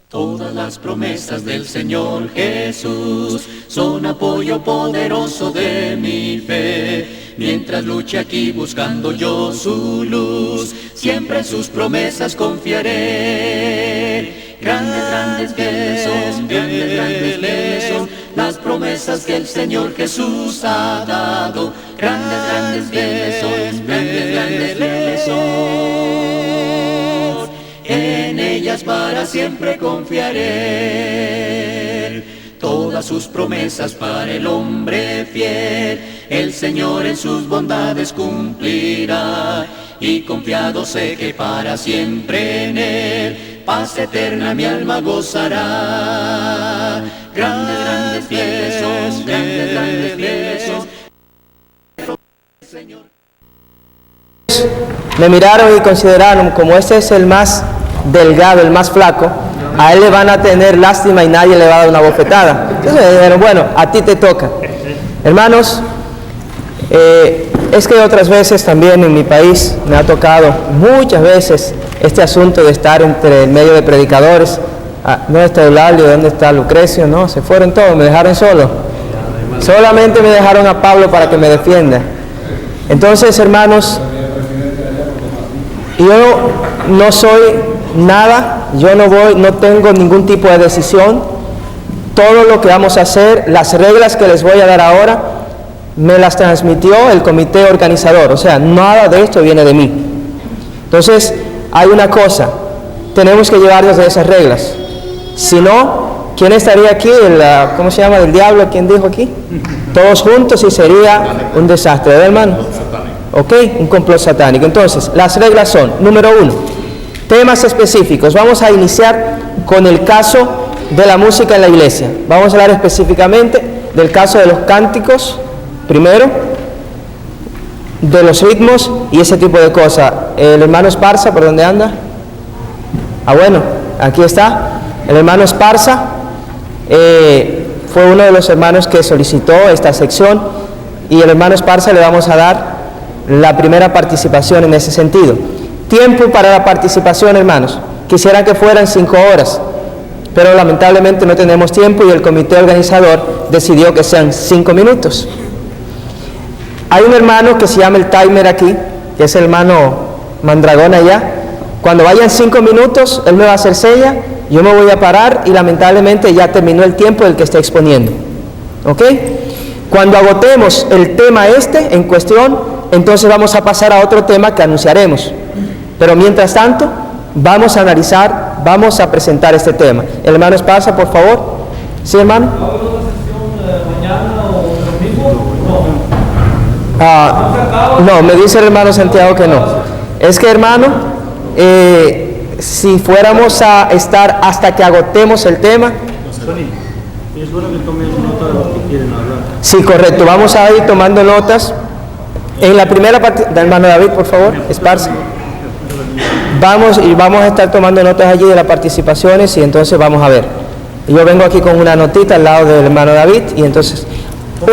Todas las promesas del Señor Jesús son apoyo poderoso de mi fe. Mientras luche aquí buscando yo su luz, siempre en sus promesas confiaré. Grandes, grandes, fieles son, grandes, grandes, fieles son las promesas que el Señor Jesús ha dado. Grandes, grandes, fieles son, grandes, grandes, fieles son. En ellas para siempre confiaré. Todas sus promesas para el hombre fiel, el Señor en sus bondades cumplirá. Y confiado sé que para siempre en Él, paz eterna mi alma gozará. Grandes, grandes, fieles son, grandes, grandes, fieles son. Señor. Me miraron y consideraron, como este es el más delgado, el más flaco, a él le van a tener lástima y nadie le va a dar una bofetada. Entonces me dijeron, bueno, a ti te toca. Hermanos, es que otras veces también en mi país me ha tocado muchas veces este asunto de estar entre el medio de predicadores. ¿Dónde está Eulalio? ¿Dónde está Lucrecio? No, se fueron todos, me dejaron solo. Solamente me dejaron a Pablo para que me defienda. Entonces, hermanos, yo no soy nada, yo no tengo ningún tipo de decisión. Todo lo que vamos a hacer, las reglas que les voy a dar ahora, me las transmitió el comité organizador, o sea, nada de esto viene de mí. Entonces, hay una cosa, tenemos que llevarnos de esas reglas. Si no, ¿quién estaría aquí? ¿Cómo se llama? ¿Del diablo? ¿Quién dijo aquí? Todos juntos y sería un desastre, ¿verdad, hermano? ¿Ok? Un complot satánico. Entonces, las reglas son, número 1, temas específicos. Vamos a iniciar con el caso de la música en la iglesia. Vamos a hablar específicamente del caso de los cánticos, primero, de los ritmos y ese tipo de cosas. El hermano Esparza, ¿por dónde anda? Bueno, aquí está. El hermano Esparza fue uno de los hermanos que solicitó esta sección y el hermano Esparza le vamos a dar la primera participación en ese sentido. Tiempo para la participación, hermanos. Quisiera que fueran 5 horas, pero lamentablemente no tenemos tiempo y el comité organizador decidió que sean 5 minutos. Hay un hermano que se llama el timer aquí, que es el hermano Mandragón allá. Cuando vayan 5 minutos, él me va a hacer seña, yo me voy a parar y lamentablemente ya terminó el tiempo del que está exponiendo. ¿Ok? Cuando agotemos el tema en cuestión, entonces vamos a pasar a otro tema que anunciaremos. Pero mientras tanto, vamos a analizar, vamos a presentar este tema. El hermano Esparza, por favor. ¿Sí, hermano? No, me dice el hermano Santiago que no. Es que, hermano, si fuéramos a estar hasta que agotemos el tema. Es bueno que tomen nota de lo que quieren hablar. Sí, correcto. Vamos a ir tomando notas. En la primera parte, hermano David, por favor, Esparza. Vamos a estar tomando notas allí de las participaciones y entonces vamos a ver. Yo vengo aquí con una notita al lado del hermano David y entonces,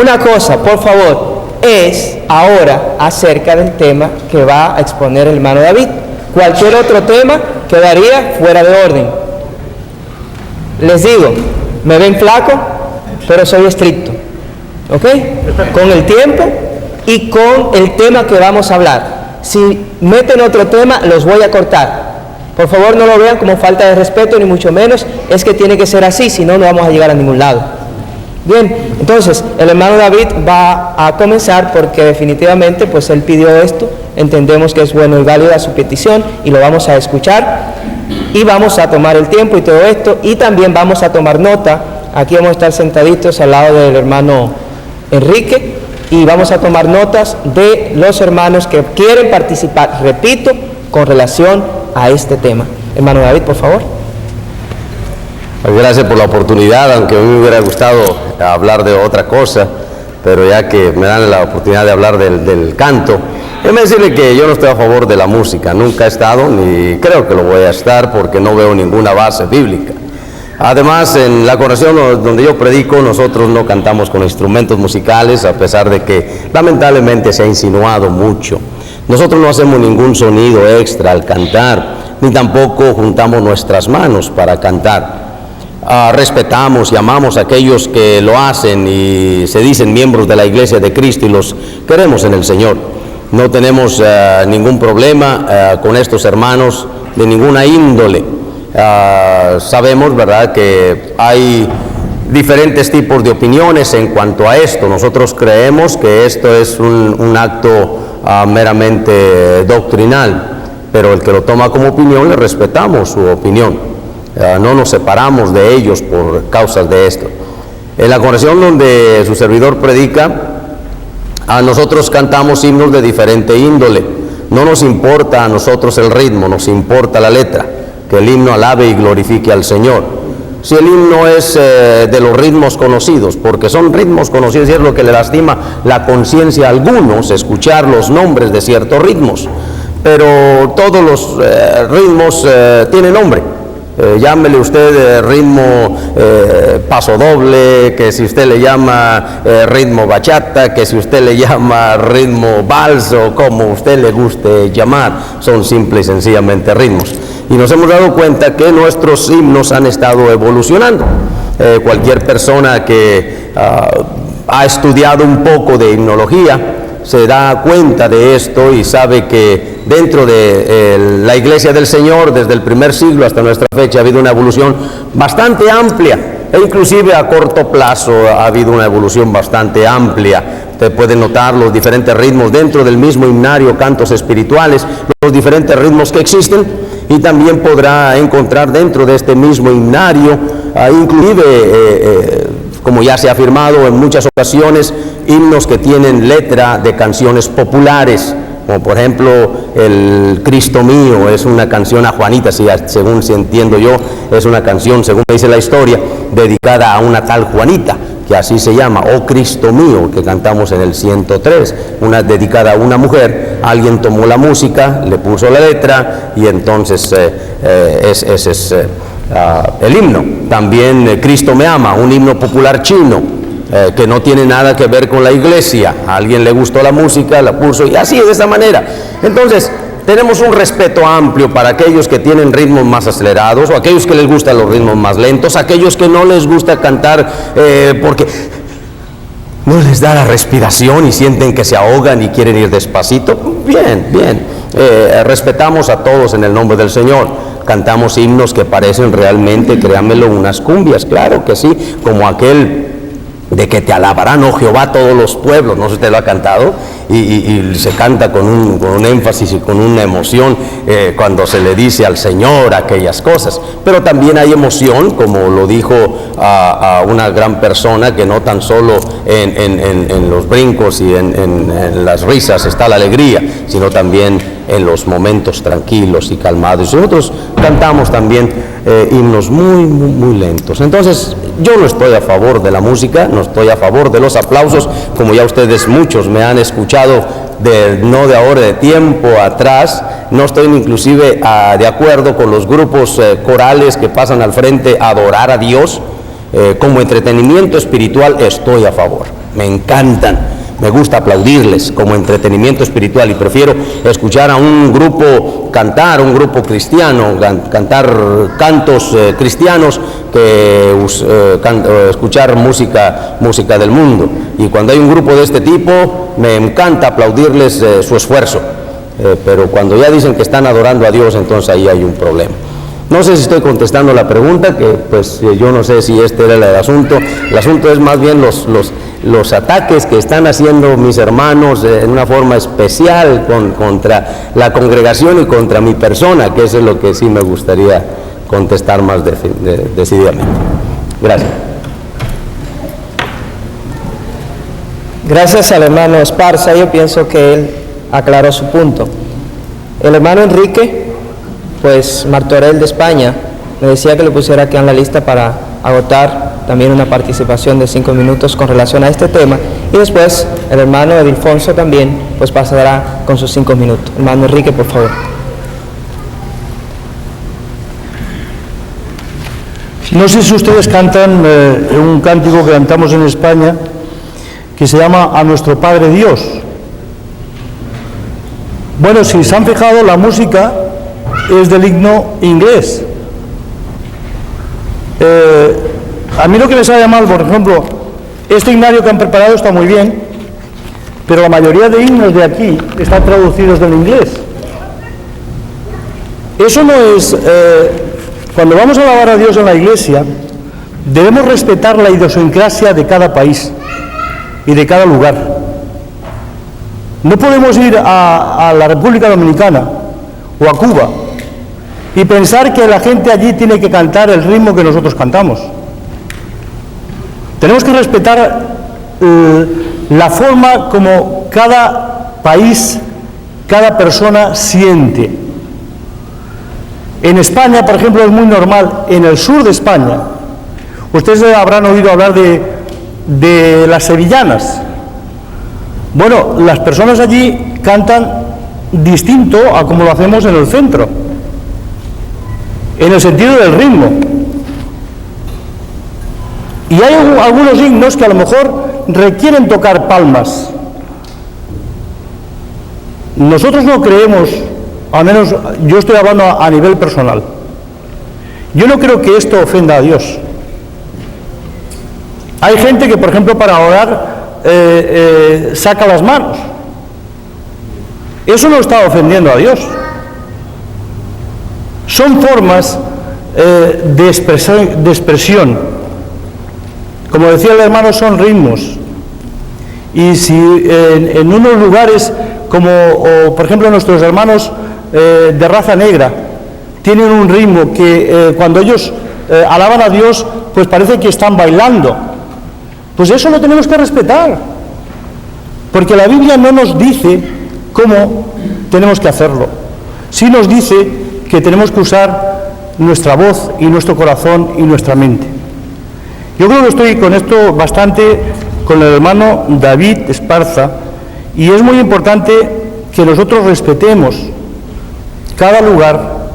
una cosa, por favor, es ahora acerca del tema que va a exponer el hermano David. Cualquier otro tema quedaría fuera de orden. Les digo, me ven flaco, pero soy estricto. ¿Ok? Con el tiempo y con el tema que vamos a hablar. Si meten otro tema, los voy a cortar. Por favor, no lo vean como falta de respeto, ni mucho menos. Es que tiene que ser así, si no, no vamos a llegar a ningún lado. Bien, entonces, el hermano David va a comenzar porque definitivamente, pues él pidió esto. Entendemos que es bueno y válida su petición y lo vamos a escuchar. Y vamos a tomar el tiempo y todo esto. Y también vamos a tomar nota. Aquí vamos a estar sentaditos al lado del hermano Enrique. Y vamos a tomar notas de los hermanos que quieren participar, repito, con relación a este tema. Hermano David, por favor. Gracias por la oportunidad, aunque a mí me hubiera gustado hablar de otra cosa, pero ya que me dan la oportunidad de hablar del canto, déjeme decirle que yo no estoy a favor de la música, nunca he estado, ni creo que lo voy a estar porque no veo ninguna base bíblica. Además, en la congregación donde yo predico, nosotros no cantamos con instrumentos musicales, a pesar de que lamentablemente se ha insinuado mucho. Nosotros no hacemos ningún sonido extra al cantar. ni tampoco juntamos nuestras manos para cantar. Respetamos y amamos a aquellos que lo hacen y se dicen miembros de la Iglesia de Cristo y los queremos en el Señor. No tenemos ningún problema con estos hermanos de ninguna índole. Sabemos, ¿verdad?, que hay diferentes tipos de opiniones en cuanto a esto. Nosotros creemos que esto es un acto meramente doctrinal, pero el que lo toma como opinión, le respetamos su opinión. No nos separamos de ellos por causas de esto. En la congregación donde su servidor predica, nosotros cantamos himnos de diferente índole. No nos importa a nosotros el ritmo, nos importa la letra, que el himno alabe y glorifique al Señor. Si el himno es de los ritmos conocidos, porque son ritmos conocidos y es lo que le lastima la conciencia a algunos, escuchar los nombres de ciertos ritmos, pero todos los ritmos tienen nombre. Llámele usted ritmo paso doble, que si usted le llama ritmo bachata, que si usted le llama ritmo vals, o como usted le guste llamar, son simple y sencillamente ritmos. Y nos hemos dado cuenta que nuestros himnos han estado evolucionando. Cualquier persona que ha estudiado un poco de himnología se da cuenta de esto y sabe que dentro de la Iglesia del Señor, desde el primer siglo hasta nuestra fecha, ha habido una evolución bastante amplia, e inclusive a corto plazo ha habido una evolución bastante amplia. Usted puede notar los diferentes ritmos dentro del mismo himnario, cantos espirituales, los diferentes ritmos que existen, y también podrá encontrar dentro de este mismo himnario, inclusive, como ya se ha afirmado en muchas ocasiones, himnos que tienen letra de canciones populares, como por ejemplo el Cristo mío es una canción a Juanita, según si entiendo yo, es una canción, según me dice la historia, dedicada a una tal Juanita, que así se llama, oh Cristo mío, que cantamos en el 103, una dedicada a una mujer. Alguien tomó la música, le puso la letra y entonces ese es el himno. También Cristo me ama, un himno popular chino, que no tiene nada que ver con la iglesia. A alguien le gustó la música, la puso y así, de esa manera. Entonces tenemos un respeto amplio para aquellos que tienen ritmos más acelerados, o aquellos que les gustan los ritmos más lentos, aquellos que no les gusta cantar porque no les da la respiración y sienten que se ahogan y quieren ir despacito. Bien, respetamos a todos en el nombre del Señor. Cantamos himnos que parecen realmente, créanmelo, unas cumbias, claro que sí, como aquel de que te alabarán, oh Jehová, todos los pueblos. No sé si usted lo ha cantado, y se canta con un énfasis y con una emoción cuando se le dice al Señor aquellas cosas. Pero también hay emoción, como lo dijo a una gran persona, que no tan solo en los brincos y en las risas está la alegría, sino también en los momentos tranquilos y calmados. Y nosotros cantamos también himnos muy lentos. Entonces, yo no estoy a favor de la música, no estoy a favor de los aplausos, como ya ustedes muchos me han escuchado no de ahora, de tiempo atrás. No estoy inclusive de acuerdo con los grupos corales que pasan al frente a adorar a Dios. Como entretenimiento espiritual estoy a favor, me encantan. Me gusta aplaudirles como entretenimiento espiritual, y prefiero escuchar a un grupo cantar, un grupo cristiano, cantar cantos cristianos, que escuchar música del mundo. Y cuando hay un grupo de este tipo, me encanta aplaudirles su esfuerzo. Pero cuando ya dicen que están adorando a Dios, entonces ahí hay un problema. No sé si estoy contestando la pregunta, que pues yo no sé si este era el asunto. El asunto es más bien los ataques que están haciendo mis hermanos en una forma especial contra la congregación y contra mi persona, que eso es lo que sí me gustaría contestar más decididamente. Gracias. Gracias al hermano Esparza, yo pienso que él aclaró su punto. El hermano Enrique, pues Martorell de España, me decía que le pusiera aquí en la lista para agotar también una participación de 5 minutos con relación a este tema, y después el hermano Edilfonso también pues pasará con sus 5 minutos. Hermano Enrique, por favor. No sé si ustedes cantan un cántico que cantamos en España que se llama A nuestro Padre Dios. Bueno, si se han fijado, la música es del himno inglés. A mí lo que me sabe mal, por ejemplo, este himnario que han preparado está muy bien, pero la mayoría de himnos de aquí están traducidos del inglés. Eso no es... cuando vamos a alabar a Dios en la iglesia, debemos respetar la idiosincrasia de cada país y de cada lugar. No podemos ir a la República Dominicana o a Cuba y pensar que la gente allí tiene que cantar el ritmo que nosotros cantamos. Tenemos que respetar la forma como cada país, cada persona siente. En España, por ejemplo, es muy normal, en el sur de España, ustedes habrán oído hablar de las sevillanas. Bueno, las personas allí cantan distinto a como lo hacemos en el centro, en el sentido del ritmo. Y hay algunos himnos que a lo mejor requieren tocar palmas. Nosotros no creemos, al menos yo estoy hablando a nivel personal, yo no creo que esto ofenda a Dios. Hay gente que, por ejemplo, para orar saca las manos. Eso no está ofendiendo a Dios. Son formas de expresión. Como decía el hermano, son ritmos. Y si en unos lugares, como por ejemplo nuestros hermanos de raza negra, tienen un ritmo que cuando ellos alaban a Dios, pues parece que están bailando. Pues eso lo tenemos que respetar, porque la Biblia no nos dice cómo tenemos que hacerlo. Sí nos dice que tenemos que usar nuestra voz y nuestro corazón y nuestra mente. Yo creo que estoy con esto bastante con el hermano David Esparza, y es muy importante que nosotros respetemos cada lugar,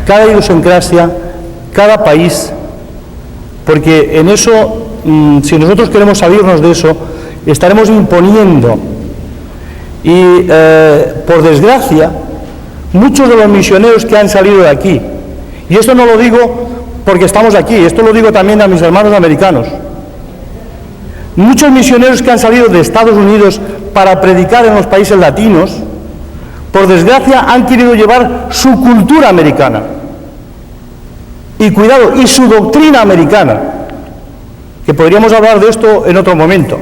cada idiosincrasia, cada país, porque en eso, si nosotros queremos salirnos de eso, estaremos imponiendo. Y por desgracia, muchos de los misioneros que han salido de aquí, y esto no lo digo porque estamos aquí, esto lo digo también a mis hermanos americanos, muchos misioneros que han salido de Estados Unidos para predicar en los países latinos, por desgracia han querido llevar su cultura americana, y cuidado, y su doctrina americana, que podríamos hablar de esto en otro momento,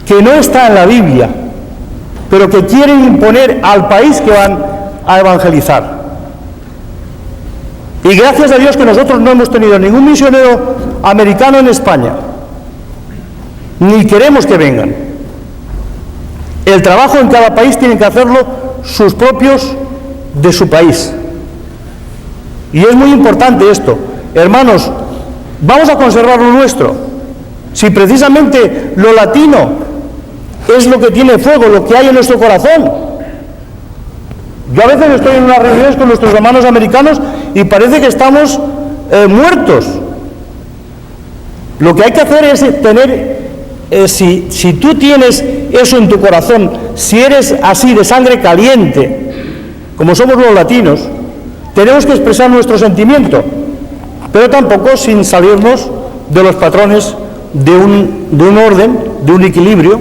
que no está en la Biblia, pero que quieren imponer al país que van a evangelizar. Y gracias a Dios que nosotros no hemos tenido ningún misionero americano en España, ni queremos que vengan. El trabajo en cada país tienen que hacerlo sus propios de su país. Y es muy importante esto. Hermanos, vamos a conservar lo nuestro. Si precisamente lo latino es lo que tiene fuego, lo que hay en nuestro corazón. Yo a veces estoy en unas reuniones con nuestros hermanos americanos y parece que estamos muertos. Lo que hay que hacer es tener, si tú tienes eso en tu corazón, si eres así de sangre caliente, como somos los latinos, tenemos que expresar nuestro sentimiento, pero tampoco sin salirnos de los patrones de un orden, de un equilibrio,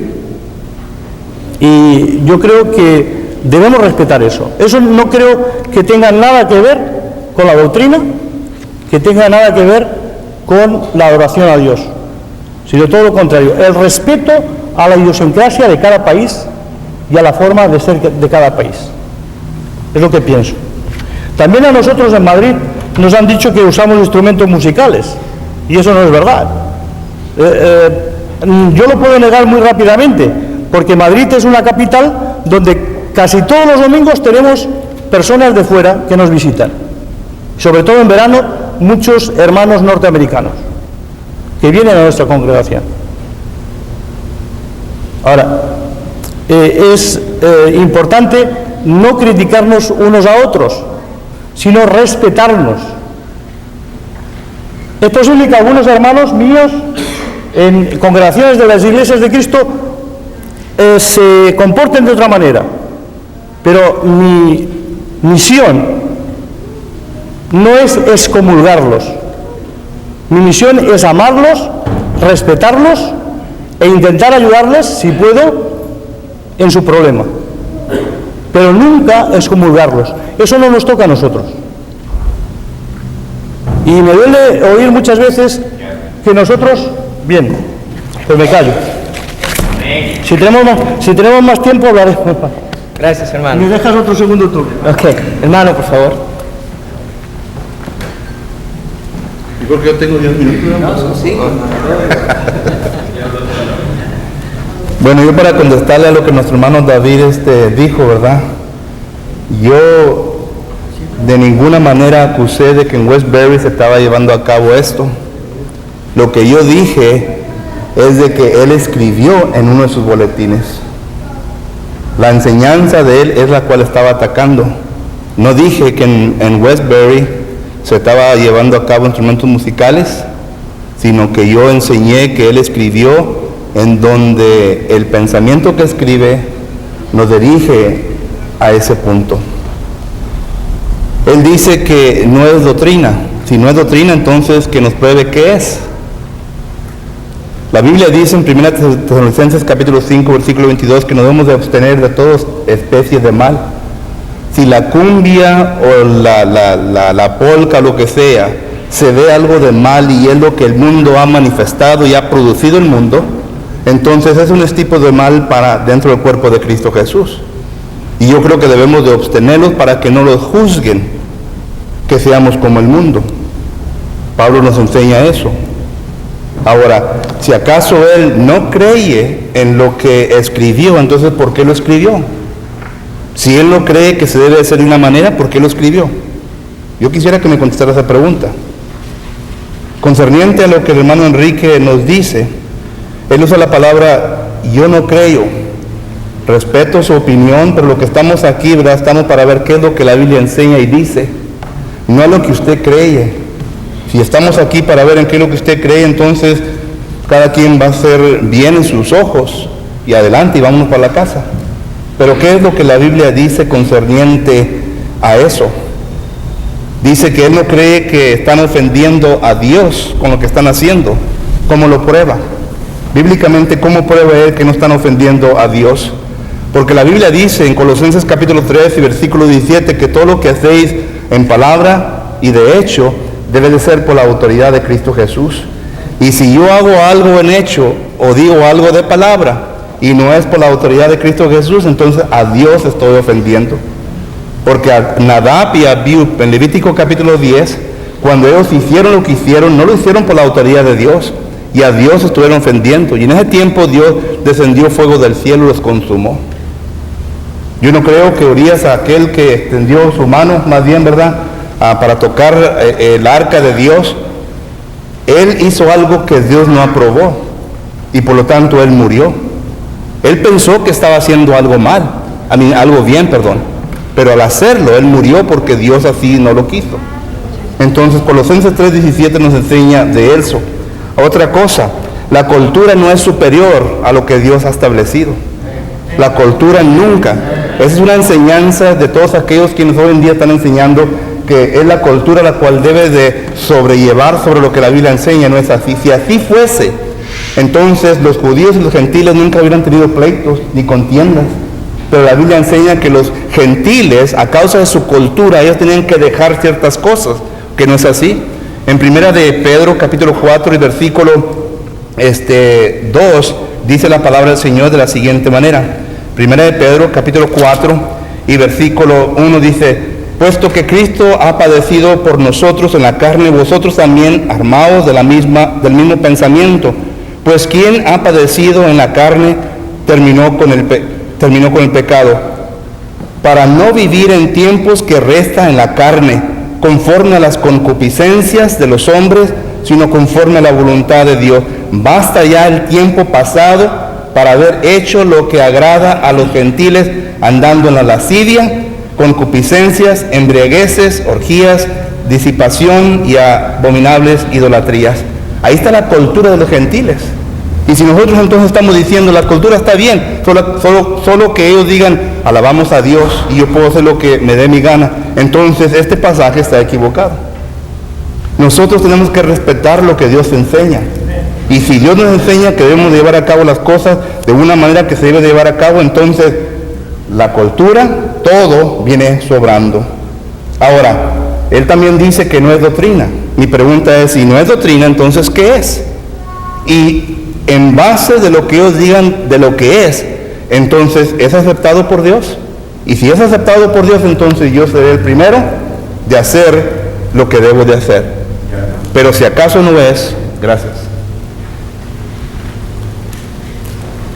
y yo creo que debemos respetar eso. Eso no creo que tenga nada que ver con la doctrina, que tenga nada que ver con la adoración a Dios, sino todo lo contrario, el respeto a la idiosincrasia de cada país y a la forma de ser de cada país. Es lo que pienso. También a nosotros en Madrid nos han dicho que usamos instrumentos musicales, y eso no es verdad. Yo lo puedo negar muy rápidamente, porque Madrid es una capital donde casi todos los domingos tenemos personas de fuera que nos visitan, sobre todo en verano, muchos hermanos norteamericanos que vienen a nuestra congregación. Ahora, es importante no criticarnos unos a otros, sino respetarnos. Es posible que algunos hermanos míos en congregaciones de las iglesias de Cristo se comporten de otra manera, pero mi misión no es excomulgarlos. Mi misión es amarlos, respetarlos e intentar ayudarles, si puedo, en su problema. Pero nunca excomulgarlos. Eso no nos toca a nosotros. Y me duele oír muchas veces que nosotros, bien, pues me callo. Si tenemos más tiempo, hablaré. Gracias, hermano. ¿Me dejas otro segundo turno? Ok, hermano, por favor. ¿Y por qué yo tengo 10 minutos? Sí. Bueno, yo para contestarle a lo que nuestro hermano David dijo, ¿verdad? Yo de ninguna manera acusé de que en Westbury se estaba llevando a cabo esto. Lo que yo dije es de que él escribió en uno de sus boletines. La enseñanza de él es la cual estaba atacando. No dije que en Westbury se estaba llevando a cabo instrumentos musicales, sino que yo enseñé que él escribió en donde el pensamiento que escribe nos dirige a ese punto. Él dice que no es doctrina. Si no es doctrina, entonces que nos pruebe qué es. La Biblia dice en 1 Tesalonicenses capítulo 5, versículo 22, que nos debemos de abstener de todas especies de mal. Si la cumbia o la polca o lo que sea, se ve algo de mal y es lo que el mundo ha manifestado y ha producido el mundo, entonces es un tipo de mal para dentro del cuerpo de Cristo Jesús. Y yo creo que debemos de abstenerlos para que no los juzguen, que seamos como el mundo. Pablo nos enseña eso. Ahora, si acaso él no cree en lo que escribió, entonces ¿por qué lo escribió? Si él no cree que se debe hacer de una manera, ¿por qué lo escribió? Yo quisiera que me contestara esa pregunta. Concerniente a lo que el hermano Enrique nos dice, él usa la palabra yo no creo. Respeto su opinión, pero lo que estamos aquí, ¿verdad? Estamos para ver qué es lo que la Biblia enseña y dice, no es lo que usted cree. Si estamos aquí para ver en qué es lo que usted cree, entonces cada quien va a hacer bien en sus ojos y adelante y vámonos para la casa. Pero ¿qué es lo que la Biblia dice concerniente a eso? Dice que él no cree que están ofendiendo a Dios con lo que están haciendo. ¿Cómo lo prueba? Bíblicamente, ¿cómo prueba él que no están ofendiendo a Dios? Porque la Biblia dice en Colosenses capítulo 3 y versículo 17 que todo lo que hacéis en palabra y de hecho debe de ser por la autoridad de Cristo Jesús. Y si yo hago algo en hecho o digo algo de palabra y no es por la autoridad de Cristo Jesús, entonces a Dios estoy ofendiendo. Porque a Nadab y a Abiú en Levítico capítulo 10, cuando ellos hicieron lo que hicieron, no lo hicieron por la autoridad de Dios, y a Dios estuvieron ofendiendo. Y en ese tiempo Dios descendió fuego del cielo y los consumó. Yo no creo que Urias, aquel que extendió su mano, más bien, ¿verdad?, para tocar el arca de Dios, él hizo algo que Dios no aprobó, y por lo tanto él murió. Él pensó que estaba haciendo algo mal, algo bien, perdón, pero al hacerlo, él murió porque Dios así no lo quiso. Entonces, Colosenses 3:17 nos enseña de eso. Otra cosa, la cultura no es superior a lo que Dios ha establecido. La cultura nunca. Esa es una enseñanza de todos aquellos quienes hoy en día están enseñando que es la cultura la cual debe de sobrellevar sobre lo que la Biblia enseña. No es así. Si así fuese, entonces los judíos y los gentiles nunca hubieran tenido pleitos ni contiendas. Pero la Biblia enseña que los gentiles, a causa de su cultura, ellos tenían que dejar ciertas cosas, que no es así. En primera de Pedro, capítulo 4 y versículo 2, dice la palabra del Señor de la siguiente manera. Primera de Pedro, capítulo 4 y versículo 1 dice: puesto que Cristo ha padecido por nosotros en la carne, vosotros también armados del mismo pensamiento. Pues quien ha padecido en la carne terminó con el pecado, para no vivir en tiempos que resta en la carne, conforme a las concupiscencias de los hombres, sino conforme a la voluntad de Dios. Basta ya el tiempo pasado para haber hecho lo que agrada a los gentiles, andando en la lascivia, concupiscencias, embriagueces, orgías, disipación y abominables idolatrías. Ahí está la cultura de los gentiles. Y si nosotros entonces estamos diciendo, la cultura está bien, solo que ellos digan, alabamos a Dios y yo puedo hacer lo que me dé mi gana, entonces este pasaje está equivocado. Nosotros tenemos que respetar lo que Dios enseña. Y si Dios nos enseña que debemos de llevar a cabo las cosas de una manera que se debe de llevar a cabo, entonces la cultura, todo viene sobrando. Ahora, él también dice que no es doctrina. Mi pregunta es, si no es doctrina, entonces ¿qué es? Y en base de lo que ellos digan de lo que es, entonces ¿es aceptado por Dios? Y si es aceptado por Dios, entonces yo seré el primero de hacer lo que debo de hacer. Pero si acaso no es, gracias.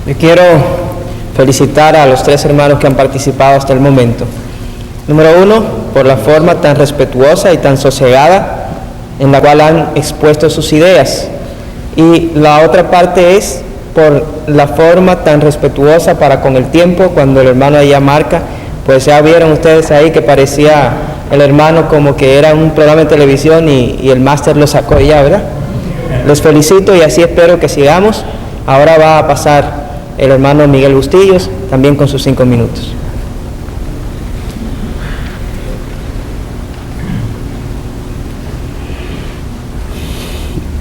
Yo quiero felicitar a los 3 hermanos que han participado hasta el momento. Número 1, por la forma tan respetuosa y tan sosegada en la cual han expuesto sus ideas. Y la otra parte es por la forma tan respetuosa para con el tiempo, cuando el hermano allá marca, pues ya vieron ustedes ahí que parecía el hermano como que era un programa de televisión y el máster lo sacó ya, ¿verdad? Los felicito y así espero que sigamos. Ahora va a pasar el hermano Miguel Bustillos, también con sus 5 minutos.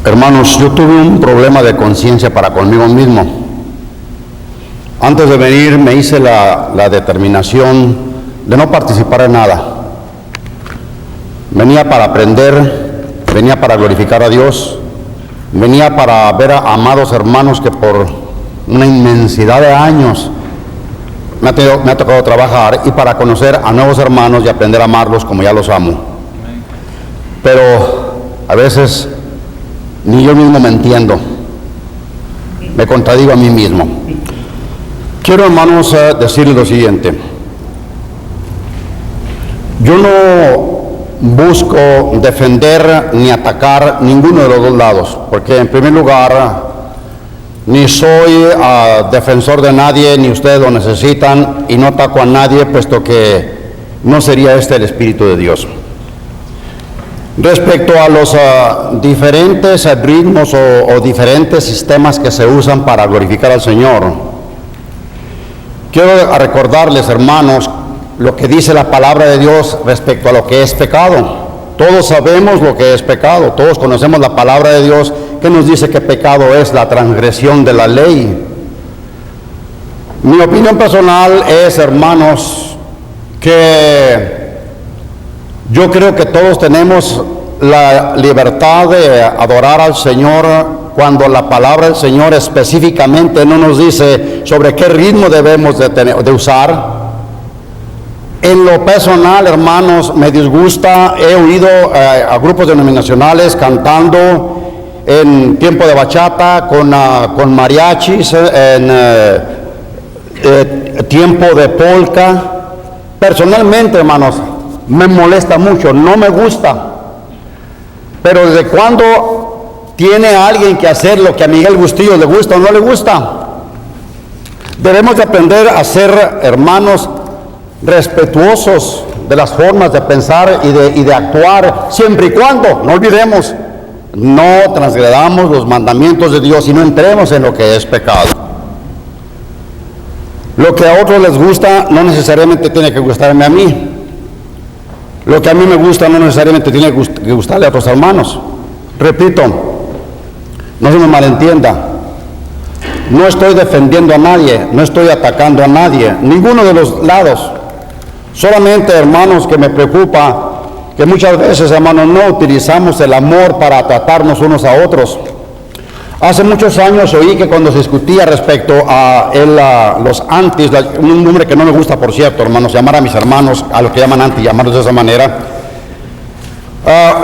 Hermanos, yo tuve un problema de conciencia para conmigo mismo. Antes de venir me hice la determinación de no participar en nada. Venía para aprender, venía para glorificar a Dios, venía para ver a amados hermanos que por una inmensidad de años me ha tocado trabajar, y para conocer a nuevos hermanos y aprender a amarlos como ya los amo. Pero a veces ni yo mismo me entiendo, me contradigo a mí mismo. Quiero, hermanos, decirles lo siguiente. Yo no busco defender ni atacar ninguno de los dos lados, porque en primer lugar ni soy defensor de nadie, ni ustedes lo necesitan, y no ataco a nadie, puesto que no sería este el Espíritu de Dios. Respecto a los diferentes ritmos o diferentes sistemas que se usan para glorificar al Señor, quiero recordarles, hermanos, lo que dice la palabra de Dios respecto a lo que es pecado. Todos sabemos lo que es pecado, todos conocemos la palabra de Dios que nos dice que pecado es la transgresión de la ley. Mi opinión personal es, hermanos, que yo creo que todos tenemos la libertad de adorar al Señor cuando la palabra del Señor específicamente no nos dice sobre qué ritmo debemos de usar. En lo personal, hermanos, me disgusta. He oído a grupos denominacionales cantando en tiempo de bachata, con mariachis, en tiempo de polka. Personalmente, hermanos, me molesta mucho, no me gusta. Pero ¿desde cuándo tiene alguien que hacer lo que a Miguel Bustillo le gusta o no le gusta? Debemos de aprender a ser, hermanos, respetuosos de las formas de pensar y de actuar, siempre y cuando, no olvidemos, no transgredamos los mandamientos de Dios y no entremos en lo que es pecado. Lo que a otros les gusta no necesariamente tiene que gustarme a mí. Lo que a mí me gusta no necesariamente tiene que gustarle a otros hermanos. Repito, no se me malentienda. No estoy defendiendo a nadie, no estoy atacando a nadie, ninguno de los lados. Solamente, hermanos, que me preocupa que muchas veces, hermanos, no utilizamos el amor para tratarnos unos a otros. Hace muchos años oí que cuando se discutía respecto a los antis, un nombre que no me gusta, por cierto, hermanos, llamar a mis hermanos a lo que llaman anti, llamarlos de esa manera,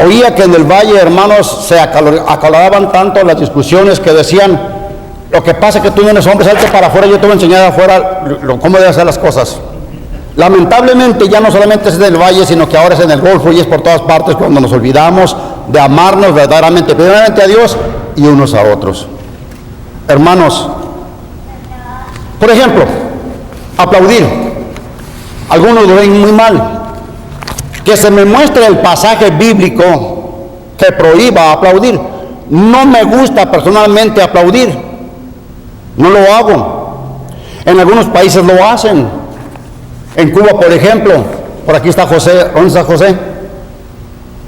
oía que en el valle, hermanos, se acaloraban tanto las discusiones que decían: lo que pasa es que tú no eres hombre, salte para afuera, yo te voy a enseñar afuera cómo deben hacer las cosas. Lamentablemente ya no solamente es en el valle, sino que ahora es en el Golfo y es por todas partes cuando nos olvidamos de amarnos verdaderamente, primeramente a Dios y unos a otros. Hermanos, por ejemplo, aplaudir. Algunos lo ven muy mal. Que se me muestre el pasaje bíblico que prohíba aplaudir. No me gusta personalmente aplaudir. No lo hago. En algunos países lo hacen. En Cuba, por ejemplo, por aquí está José. ¿Dónde está José?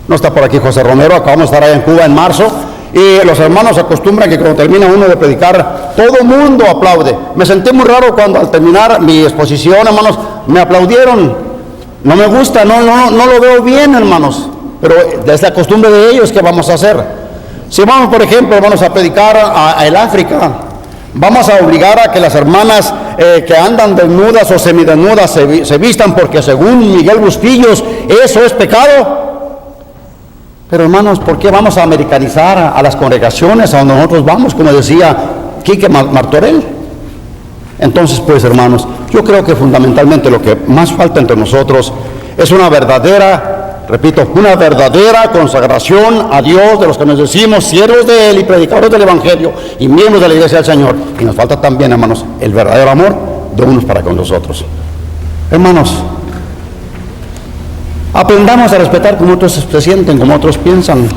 No está por aquí José Romero. Acabamos de estar allá en Cuba en marzo. Y los hermanos acostumbran que cuando termina uno de predicar, todo el mundo aplaude. Me sentí muy raro cuando al terminar mi exposición, hermanos, me aplaudieron. No me gusta, no lo veo bien, hermanos. Pero es la costumbre de ellos, ¿qué vamos a hacer? Si vamos, por ejemplo, hermanos, a predicar a el África, vamos a obligar a que las hermanas que andan desnudas o semidesnudas se vistan, porque según Miguel Bustillos, eso es pecado. Pero hermanos, ¿por qué vamos a americanizar a las congregaciones a donde nosotros vamos, como decía Quique Martorell? Entonces, pues hermanos, yo creo que fundamentalmente lo que más falta entre nosotros es una verdadera, repito, una verdadera consagración a Dios, de los que nos decimos siervos de Él y predicadores del Evangelio y miembros de la Iglesia del Señor. Y nos falta también, hermanos, el verdadero amor de unos para con los otros. Hermanos, aprendamos a respetar como otros se sienten, como otros piensan.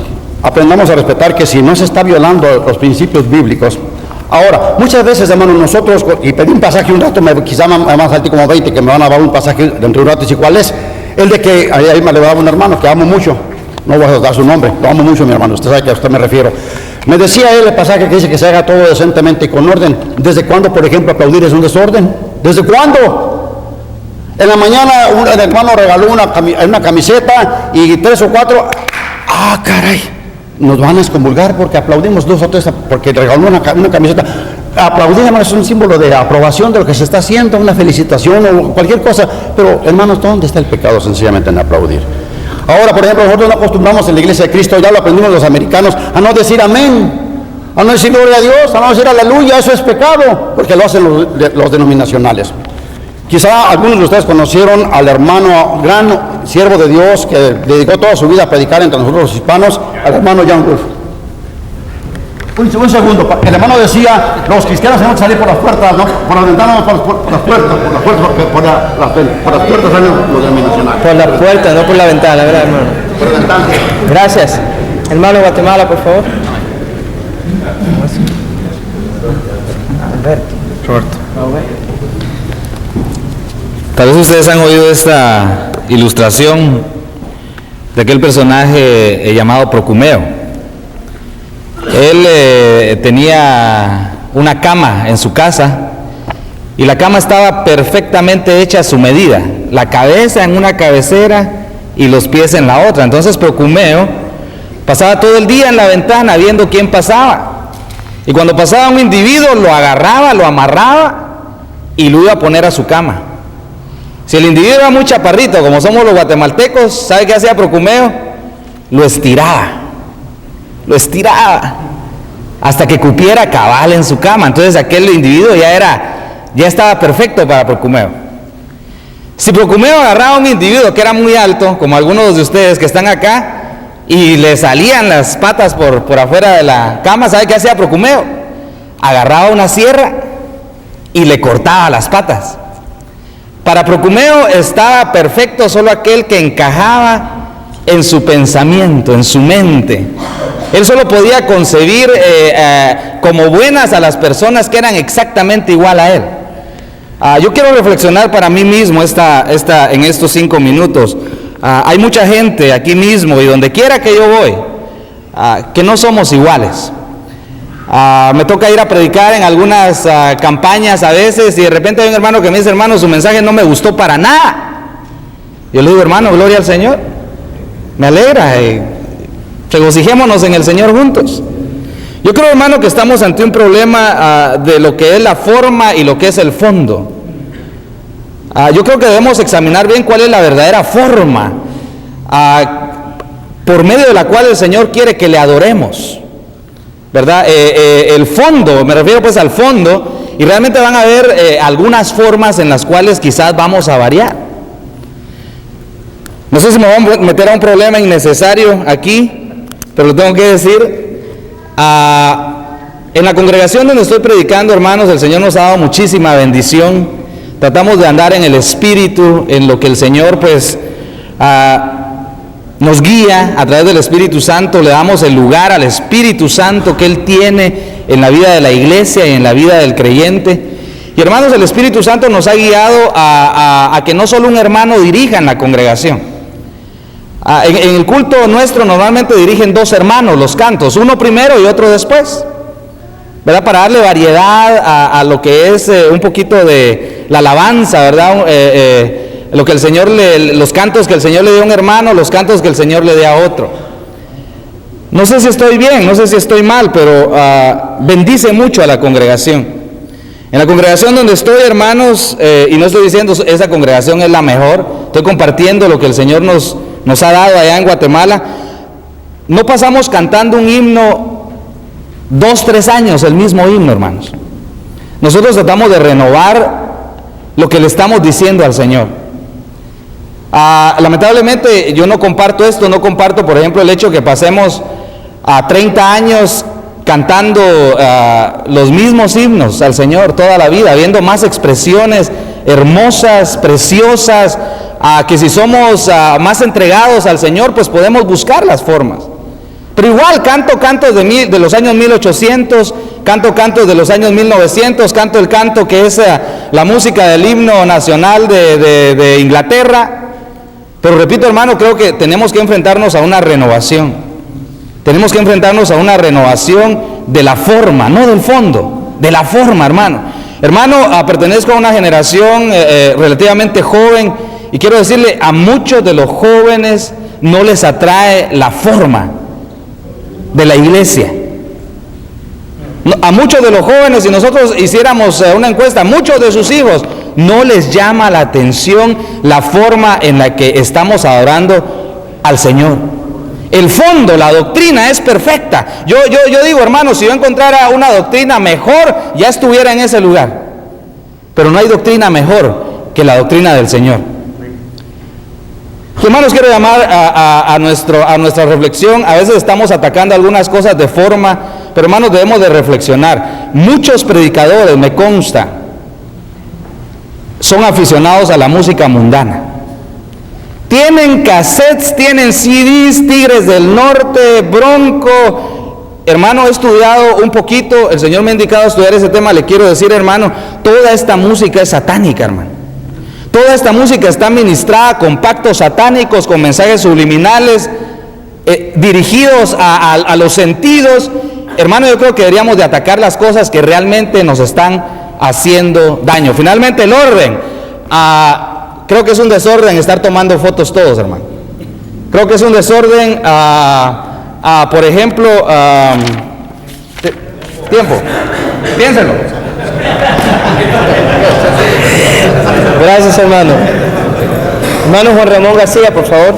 Aprendamos a respetar que si no se está violando los principios bíblicos. Ahora, muchas veces, hermanos, nosotros, y pedí un pasaje un rato, quizá más falté como 20, que me van a dar un pasaje dentro de un rato, y cuál es, el de que, ahí me le daba un hermano que amo mucho, no voy a dar su nombre, lo amo mucho, mi hermano, usted sabe que a usted me refiero. Me decía él el pasaje que dice que se haga todo decentemente y con orden. ¿Desde cuándo, por ejemplo, aplaudir es un desorden? ¿Desde cuándo? En la mañana el hermano regaló una camiseta y 3 o 4, caray, nos van a excomulgar porque aplaudimos 2 o 3, porque regaló una camiseta. Aplaudir, hermanos, es un símbolo de aprobación de lo que se está haciendo, una felicitación o cualquier cosa. Pero, hermanos, ¿dónde está el pecado sencillamente en aplaudir? Ahora, por ejemplo, nosotros no acostumbramos en la Iglesia de Cristo, ya lo aprendimos los americanos, a no decir amén, a no decir gloria a Dios, a no decir aleluya. Eso es pecado, porque lo hacen los denominacionales. Quizá algunos de ustedes conocieron al hermano, gran siervo de Dios, que dedicó toda su vida a predicar entre nosotros los hispanos, al hermano John Wolf. Un segundo, el hermano decía, los cristianos tenemos que salir por las puertas, ¿no? Por las ventanas, por las puertas, por las puertas salen los denominacionales. Por la puerta, no por la ventana, ¿verdad, hermano? Por la ventana. Gracias. Hermano Guatemala, por favor. Alberto. Tal vez ustedes han oído esta ilustración de aquel personaje llamado Procumeo. Él tenía una cama en su casa y la cama estaba perfectamente hecha a su medida, la cabeza en una cabecera y los pies en la otra. Entonces Procumeo pasaba todo el día en la ventana viendo quién pasaba, y cuando pasaba un individuo lo agarraba, lo amarraba y lo iba a poner a su cama. Si el individuo era muy chaparrito, como somos los guatemaltecos, ¿sabe qué hacía Procumeo? Lo estiraba hasta que cupiera cabal en su cama. Entonces aquel individuo ya estaba perfecto para Procumeo. Si Procumeo agarraba a un individuo que era muy alto, como algunos de ustedes que están acá, y le salían las patas por afuera de la cama, ¿sabe qué hacía Procumeo? Agarraba una sierra y le cortaba las patas. Para Procumeo estaba perfecto solo aquel que encajaba en su pensamiento, en su mente. Él solo podía concebir como buenas a las personas que eran exactamente igual a él. Yo quiero reflexionar para mí mismo en estos 5 minutos. Hay mucha gente aquí mismo y donde quiera que yo voy, que no somos iguales. Me toca ir a predicar en algunas campañas a veces, y de repente hay un hermano que me dice: hermano, su mensaje no me gustó para nada. Yo le digo: hermano, gloria al Señor, me alegra, regocijémonos en el Señor juntos. Yo creo, hermano, que estamos ante un problema de lo que es la forma y lo que es el fondo. Yo creo que debemos examinar bien cuál es la verdadera forma por medio de la cual el Señor quiere que le adoremos, ¿verdad? El fondo, me refiero pues al fondo, y realmente van a haber algunas formas en las cuales quizás vamos a variar. No sé si me voy a meter a un problema innecesario aquí, pero lo tengo que decir. En la congregación donde estoy predicando, hermanos, el Señor nos ha dado muchísima bendición. Tratamos de andar en el Espíritu, en lo que el Señor pues nos guía a través del Espíritu Santo, le damos el lugar al Espíritu Santo que Él tiene en la vida de la iglesia y en la vida del creyente. Y hermanos, el Espíritu Santo nos ha guiado a que no solo un hermano dirija en la congregación. En el culto nuestro normalmente dirigen 2 hermanos los cantos, uno primero y otro después, ¿verdad? Para darle variedad a lo que es un poquito de la alabanza, ¿verdad? Lo que el Señor los cantos que el Señor le dio a un hermano, los cantos que el Señor le dé a otro. No sé si estoy bien, no sé si estoy mal, pero bendice mucho a la congregación. En la congregación donde estoy, hermanos, y no estoy diciendo esa congregación es la mejor, estoy compartiendo lo que el Señor nos ha dado allá en Guatemala. No pasamos cantando un himno 2-3 años, el mismo himno, hermanos. Nosotros tratamos de renovar lo que le estamos diciendo al Señor. Lamentablemente yo no comparto esto, no comparto, por ejemplo, el hecho que pasemos 30 años cantando los mismos himnos al Señor toda la vida, viendo más expresiones hermosas, preciosas, que si somos más entregados al Señor, pues podemos buscar las formas. Pero igual canto cantos de los años 1800, canto cantos de los años 1900, canto el canto que es la música del himno nacional de Inglaterra. Pero repito, hermano, creo que tenemos que enfrentarnos a una renovación. Tenemos que enfrentarnos a una renovación de la forma, no del fondo, de la forma, hermano. Hermano, pertenezco a una generación relativamente joven y quiero decirle, a muchos de los jóvenes no les atrae la forma de la iglesia. A muchos de los jóvenes, si nosotros hiciéramos una encuesta, muchos de sus hijos no les llama la atención la forma en la que estamos adorando al Señor. El fondo, la doctrina es perfecta. Yo digo, hermano, si yo encontrara una doctrina mejor, ya estuviera en ese lugar. Pero no hay doctrina mejor que la doctrina del Señor. Hermanos, quiero llamar a nuestra reflexión. A veces estamos atacando algunas cosas de forma, pero hermanos, debemos de reflexionar. Muchos predicadores, me consta, son aficionados a la música mundana. Tienen cassettes, tienen CDs, Tigres del Norte, Bronco. Hermano, he estudiado un poquito, el Señor me ha indicado estudiar ese tema. Le quiero decir, hermano, toda esta música es satánica, hermano. Toda esta música está ministrada con pactos satánicos, con mensajes subliminales, dirigidos a los sentidos. Hermano, yo creo que deberíamos de atacar las cosas que realmente nos están haciendo daño. Finalmente, el orden. Creo que es un desorden estar tomando fotos todos, hermano. Creo que es un desorden, por ejemplo, tiempo. Piénsenlo. Gracias, hermano. Hermano Juan Ramón García, por favor.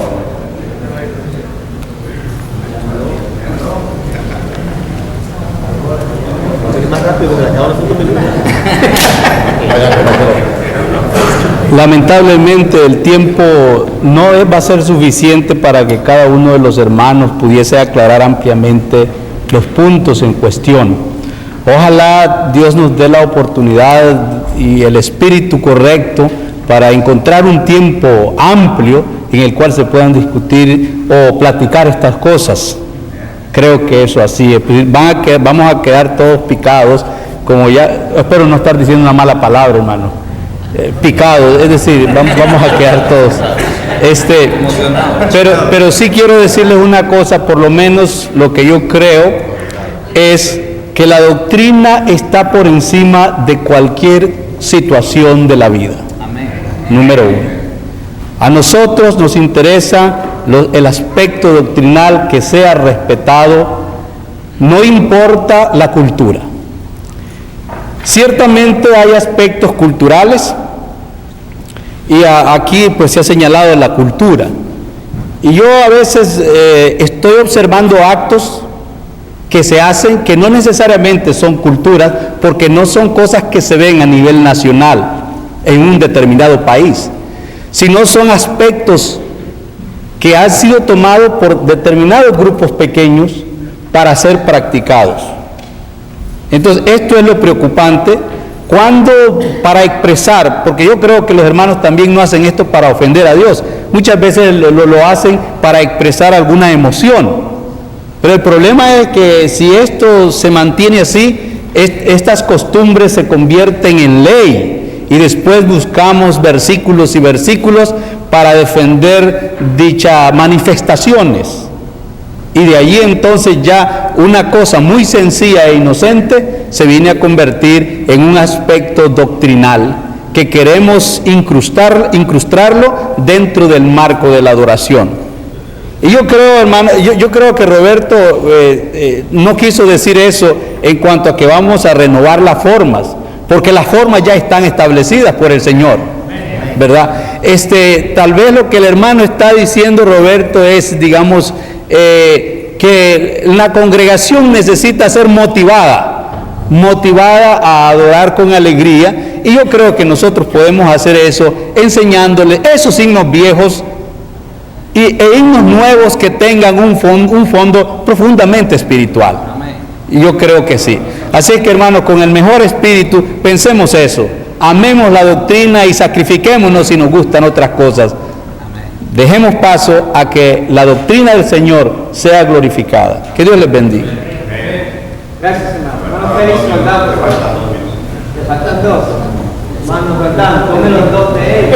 Lamentablemente el tiempo no va a ser suficiente para que cada uno de los hermanos pudiese aclarar ampliamente los puntos en cuestión. Ojalá Dios nos dé la oportunidad y el espíritu correcto para encontrar un tiempo amplio en el cual se puedan discutir o platicar estas cosas. Creo que eso así es. Vamos a quedar todos picados, como ya, espero no estar diciendo una mala palabra, hermano. Picados, es decir, vamos a quedar todos. Pero sí quiero decirles una cosa, por lo menos lo que yo creo es que la doctrina está por encima de cualquier situación de la vida. Amén. Número 1. A nosotros nos interesa el aspecto doctrinal que sea respetado, no importa la cultura. Ciertamente hay aspectos culturales y aquí pues se ha señalado la cultura. Y yo a veces estoy observando actos que se hacen que no necesariamente son culturas, porque no son cosas que se ven a nivel nacional en un determinado país, sino son aspectos que han sido tomados por determinados grupos pequeños para ser practicados. Entonces, esto es lo preocupante, Cuando para expresar, porque yo creo que los hermanos también no hacen esto para ofender a Dios, muchas veces lo hacen para expresar alguna emoción. Pero el problema es que si esto se mantiene así, estas costumbres se convierten en ley y después buscamos versículos y versículos para defender dichas manifestaciones. Y de allí entonces ya una cosa muy sencilla e inocente se viene a convertir en un aspecto doctrinal que queremos incrustarlo dentro del marco de la adoración. Y yo creo, hermano, yo creo que Roberto no quiso decir eso en cuanto a que vamos a renovar las formas, porque las formas ya están establecidas por el Señor, ¿verdad? Tal vez lo que el hermano está diciendo, Roberto, es, digamos, que la congregación necesita ser motivada a adorar con alegría, y yo creo que nosotros podemos hacer eso enseñándole esos himnos viejos e himnos nuevos que tengan un fondo profundamente espiritual. Y yo creo que sí. Así que, hermanos, con el mejor espíritu pensemos eso, amemos la doctrina y sacrifiquémonos si nos gustan otras cosas. Dejemos paso a que la doctrina del Señor sea glorificada. Que Dios les bendiga. Gracias, hermano. Hermano Félix, ¿verdad? Le faltan dos. Hermano, ¿verdad? Tome los dos de él.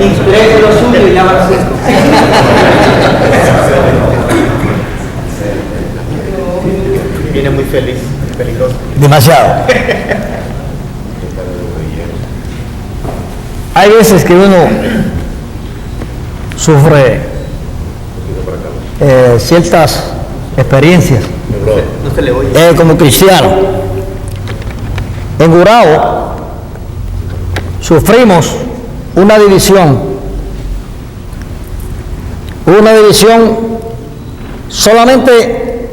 Inspire lo suyo y ya va a ser. Viene muy feliz, peligroso. Demasiado. Hay veces que uno sufre ciertas experiencias como cristiano. En Gurabo sufrimos una división solamente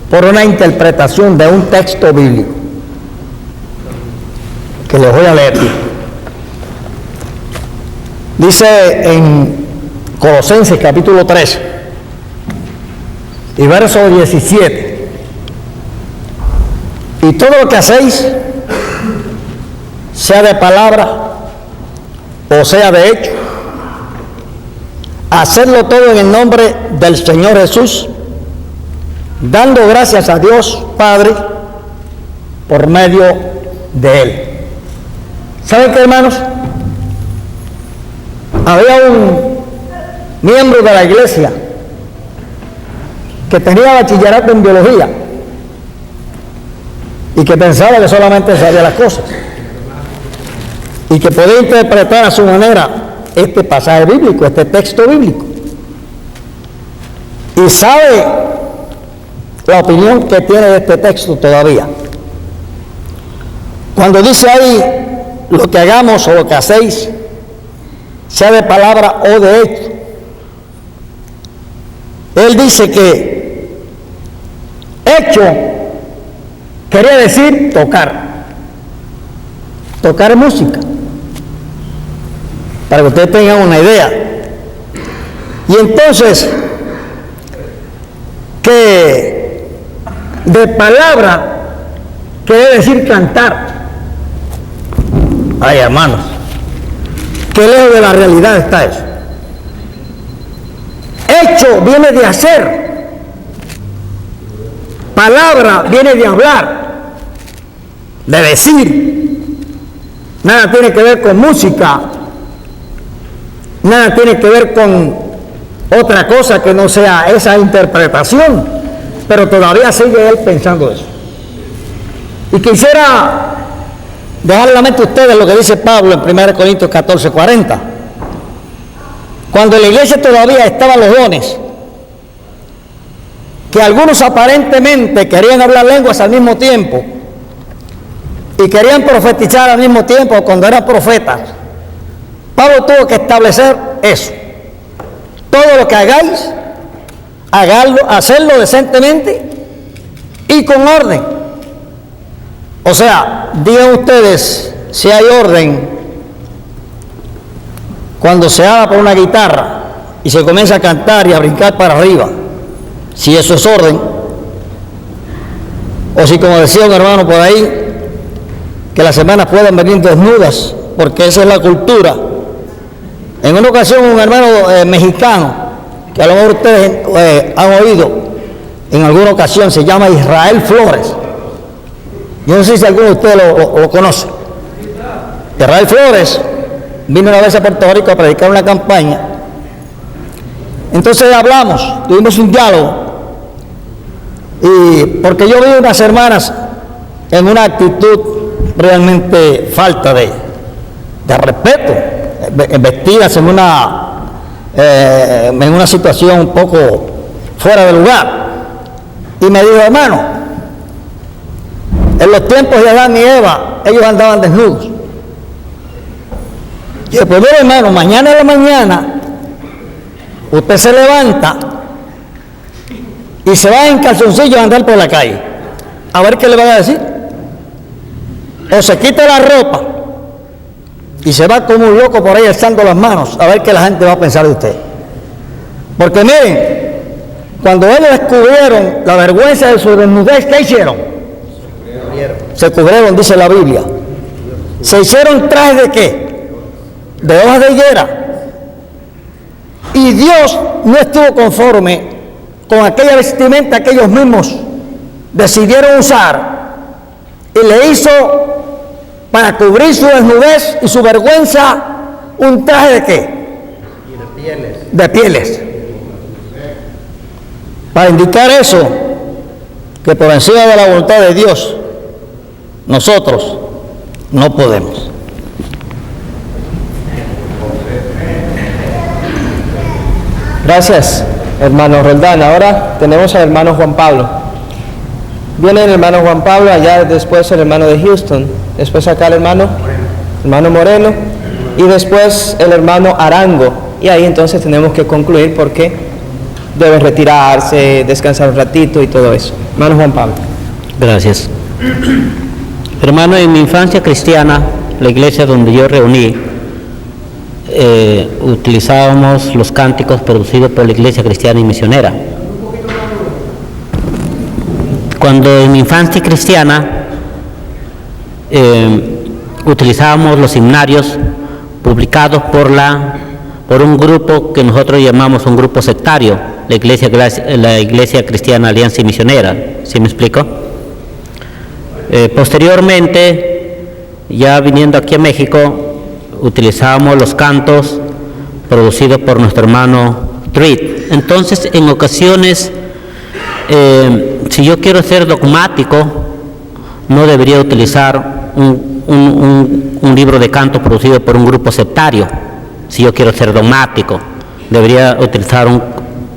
por una interpretación de un texto bíblico que les voy a leer. Dice en Colosenses capítulo 3 y verso 17: y todo lo que hacéis, sea de palabra o sea de hecho, hacerlo todo en el nombre del Señor Jesús, dando gracias a Dios Padre por medio de Él. ¿Saben qué, hermanos? Había un miembro de la iglesia que tenía bachillerato en biología y que pensaba que solamente sabía las cosas y que podía interpretar a su manera este pasaje bíblico, este texto bíblico, y sabe la opinión que tiene de este texto todavía. Cuando dice ahí, lo que hagamos o lo que hacéis, sea de palabra o de hecho, él dice que hecho quería decir tocar música, para que ustedes tengan una idea. Y entonces, que de palabra quiere decir cantar. Ay, hermanos, qué lejos de la realidad está eso. Hecho viene de hacer, palabra viene de hablar, de decir. Nada tiene que ver con música, nada tiene que ver con otra cosa que no sea esa interpretación, pero todavía sigue él pensando eso. Y quisiera dejar en la mente a ustedes lo que dice Pablo en 1 Corintios 14:40. Cuando en la iglesia todavía estaban los dones, que algunos aparentemente querían hablar lenguas al mismo tiempo y querían profetizar al mismo tiempo cuando eran profetas, Pablo tuvo que establecer eso. Todo lo que hagáis, hacerlo decentemente y con orden. O sea, digan ustedes si hay orden cuando se habla por una guitarra y se comienza a cantar y a brincar para arriba, si eso es orden, o si, como decía un hermano por ahí, que las hermanas puedan venir desnudas, porque esa es la cultura. En una ocasión un hermano mexicano, que a lo mejor ustedes han oído en alguna ocasión, se llama Israel Flores. Yo no sé si alguno de ustedes lo conoce. Israel Flores vino una vez a Puerto Rico a predicar una campaña. Entonces hablamos, tuvimos un diálogo, y porque yo vi unas hermanas en una actitud realmente falta de respeto, vestidas en una situación un poco fuera de lugar. Y me dijo, hermano, en los tiempos de Adán y Eva, ellos andaban desnudos. Y yo, pues mire, hermano, mañana de la mañana, usted se levanta y se va en calzoncillos a andar por la calle. A ver qué le van a decir. O se quita la ropa y se va como un loco por ahí alzando las manos, a ver qué la gente va a pensar de usted. Porque miren, cuando ellos descubrieron la vergüenza de su desnudez, ¿qué hicieron? Se cubrieron, dice la Biblia. ¿Se hicieron trajes de qué? De hojas de higuera. Y Dios no estuvo conforme con aquella vestimenta que ellos mismos decidieron usar, y le hizo, para cubrir su desnudez y su vergüenza, un traje de qué? De pieles. Para indicar eso, que por encima de la voluntad de Dios, nosotros no podemos. Gracias, hermano Roldán. Ahora tenemos al hermano Juan Pablo. Viene el hermano Juan Pablo, allá después el hermano de Houston, después acá el hermano Moreno, y después el hermano Arango. Y ahí entonces tenemos que concluir porque debe retirarse, descansar un ratito y todo eso. Hermano Juan Pablo. Gracias. Hermano, en mi infancia cristiana, la iglesia donde yo reuní, utilizábamos los cánticos producidos por la Iglesia Cristiana y Misionera. Cuando en mi infancia cristiana utilizábamos los himnarios publicados por un grupo que nosotros llamamos un grupo sectario, la Iglesia Cristiana Alianza y Misionera. ¿Sí me explico? Posteriormente, ya viniendo aquí a México, utilizábamos los cantos producidos por nuestro hermano Treat. Entonces, en ocasiones, si yo quiero ser dogmático, no debería utilizar un libro de canto producido por un grupo sectario. Si yo quiero ser dogmático, debería utilizar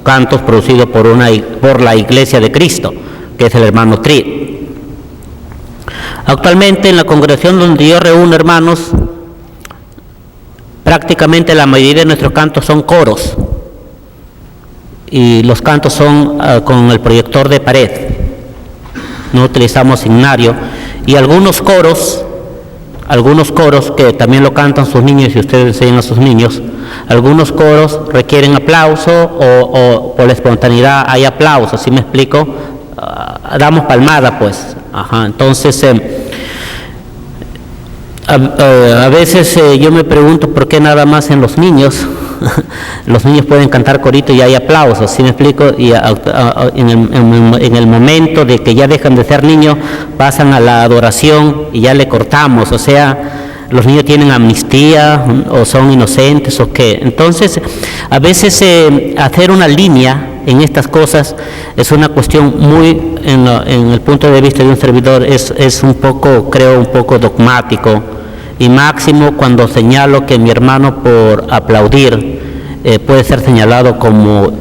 cantos producidos por la Iglesia de Cristo, que es el hermano Treat. Actualmente, en la congregación donde yo reúno hermanos, prácticamente la mayoría de nuestros cantos son coros, y los cantos son con el proyector de pared. No utilizamos himnario, y algunos coros que también lo cantan sus niños, y ustedes enseñan a sus niños, algunos coros requieren aplauso o por la espontaneidad hay aplauso. ¿Sí me explico? Damos palmada, pues. Entonces, a veces yo me pregunto por qué nada más en los niños los niños pueden cantar corito y hay aplausos. ¿Sí me explico? Y en el momento de que ya dejan de ser niños, pasan a la adoración y ya le cortamos. O sea, los niños tienen amnistía o son inocentes o qué. Entonces, a veces hacer una línea en estas cosas es una cuestión muy, en el punto de vista de un servidor, es un poco, creo, un poco dogmático. Y máximo cuando señalo que mi hermano por aplaudir puede ser señalado como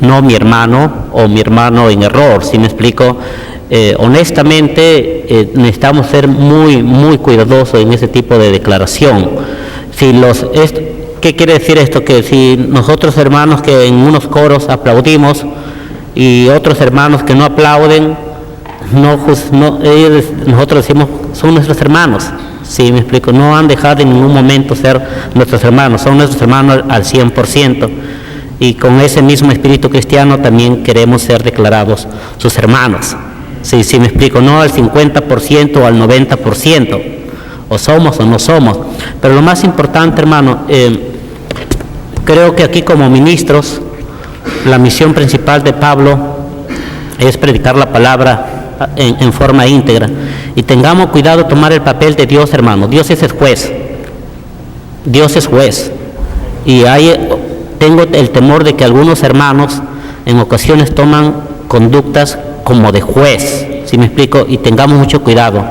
no mi hermano o mi hermano en error. ¿Sí me explico? Honestamente necesitamos ser muy, muy cuidadosos en ese tipo de declaración. ¿Qué quiere decir esto? Que si nosotros hermanos que en unos coros aplaudimos y otros hermanos que no aplauden, nosotros decimos son nuestros hermanos. Sí, me explico, no han dejado en ningún momento ser nuestros hermanos, son nuestros hermanos al 100%, y con ese mismo espíritu cristiano también queremos ser declarados sus hermanos. Sí, me explico, no al 50% o al 90%, o somos o no somos. Pero lo más importante, hermano, creo que aquí como ministros, la misión principal de Pablo es predicar la palabra en forma íntegra. Y tengamos cuidado de tomar el papel de Dios, hermano. Dios es el juez. Dios es juez. Y tengo el temor de que algunos hermanos en ocasiones toman conductas como de juez, ¿sí me explico? Y tengamos mucho cuidado.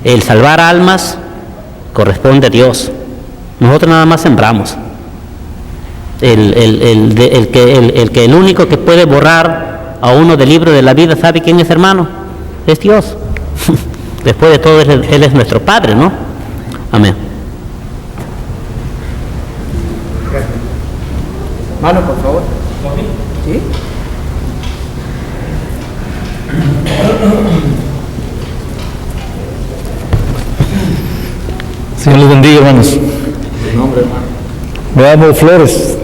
El salvar almas corresponde a Dios. Nosotros nada más sembramos. El único que puede borrar a uno del libro de la vida, ¿sabe quién es, hermano? Es Dios. Después de todo, Él es nuestro Padre, ¿no? Amén. Mano, por favor. ¿Sí? Señor les bendiga, hermanos. Me llamo Flores.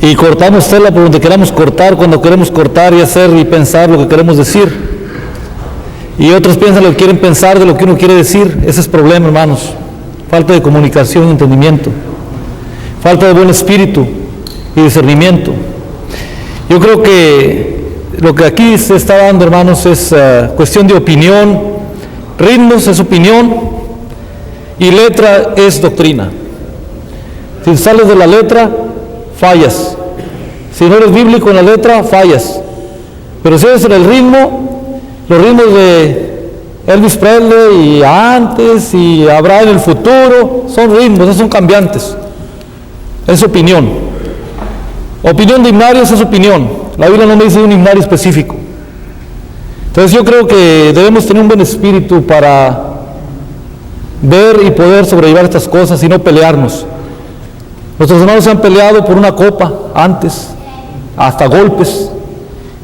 Y cortamos tela por donde queramos cortar, cuando queremos cortar y hacer y pensar lo que queremos decir. Y otros piensan lo que quieren pensar de lo que uno quiere decir. Ese es problema, hermanos. Falta de comunicación y entendimiento. Falta de buen espíritu y discernimiento. Yo creo que lo que aquí se está dando, hermanos, es cuestión de opinión. Ritmos es opinión y letra es doctrina. Si sales de la letra, fallas. Si no eres bíblico en la letra, fallas. Pero si eres en el ritmo, los ritmos de Elvis Presley y antes y habrá en el futuro, son ritmos, no son cambiantes. Es opinión. Opinión de himnarios es opinión. La Biblia no me dice un himnario específico. Entonces yo creo que debemos tener un buen espíritu para ver y poder sobrellevar estas cosas y no pelearnos. Nuestros hermanos se han peleado por una copa antes, hasta golpes.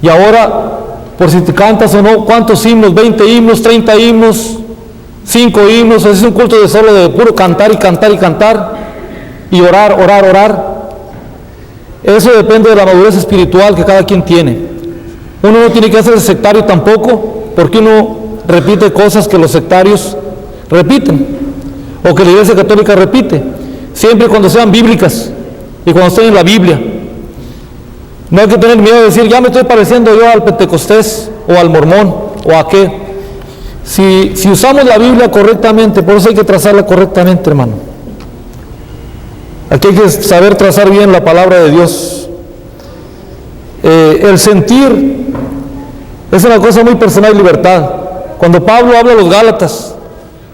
Y ahora, por si te cantas o no, ¿cuántos himnos? 20 himnos, 30 himnos, 5 himnos. Es un culto de solo de puro cantar y cantar y cantar. Y orar, orar, orar. Eso depende de la madurez espiritual que cada quien tiene. Uno no tiene que hacerse sectario tampoco, porque uno repite cosas que los sectarios repiten, o que la Iglesia Católica repite, siempre cuando sean bíblicas y cuando estén en la Biblia. No hay que tener miedo de decir, ya me estoy pareciendo yo al pentecostés, o al mormón, o a qué. Si usamos la Biblia correctamente, por eso hay que trazarla correctamente, hermano. Aquí hay que saber trazar bien la palabra de Dios. El sentir es una cosa muy personal y libertad. Cuando Pablo habla a los Gálatas,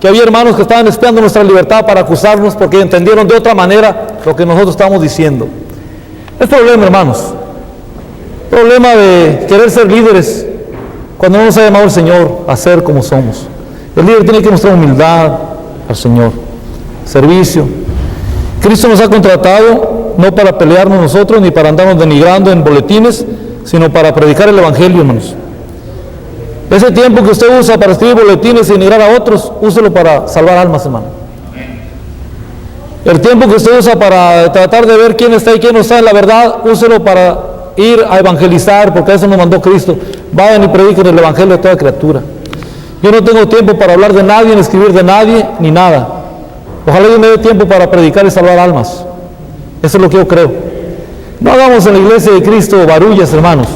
que había hermanos que estaban espiando nuestra libertad para acusarnos porque entendieron de otra manera lo que nosotros estamos diciendo. Es problema, hermanos. Problema de querer ser líderes cuando no nos ha llamado el Señor a ser como somos. El líder tiene que mostrar humildad al Señor, servicio. Cristo nos ha contratado no para pelearnos nosotros ni para andarnos denigrando en boletines, sino para predicar el Evangelio, hermanos. Ese tiempo que usted usa para escribir boletines y denigrar a otros, úselo para salvar almas, hermano. El tiempo que usted usa para tratar de ver quién está y quién no está en la verdad, úselo para ir a evangelizar, porque a eso nos mandó Cristo. Vayan y prediquen el Evangelio a toda criatura. Yo no tengo tiempo para hablar de nadie, ni escribir de nadie, ni nada. Ojalá yo me dé tiempo para predicar y salvar almas. Eso es lo que yo creo. No hagamos en la iglesia de Cristo barullas, hermanos,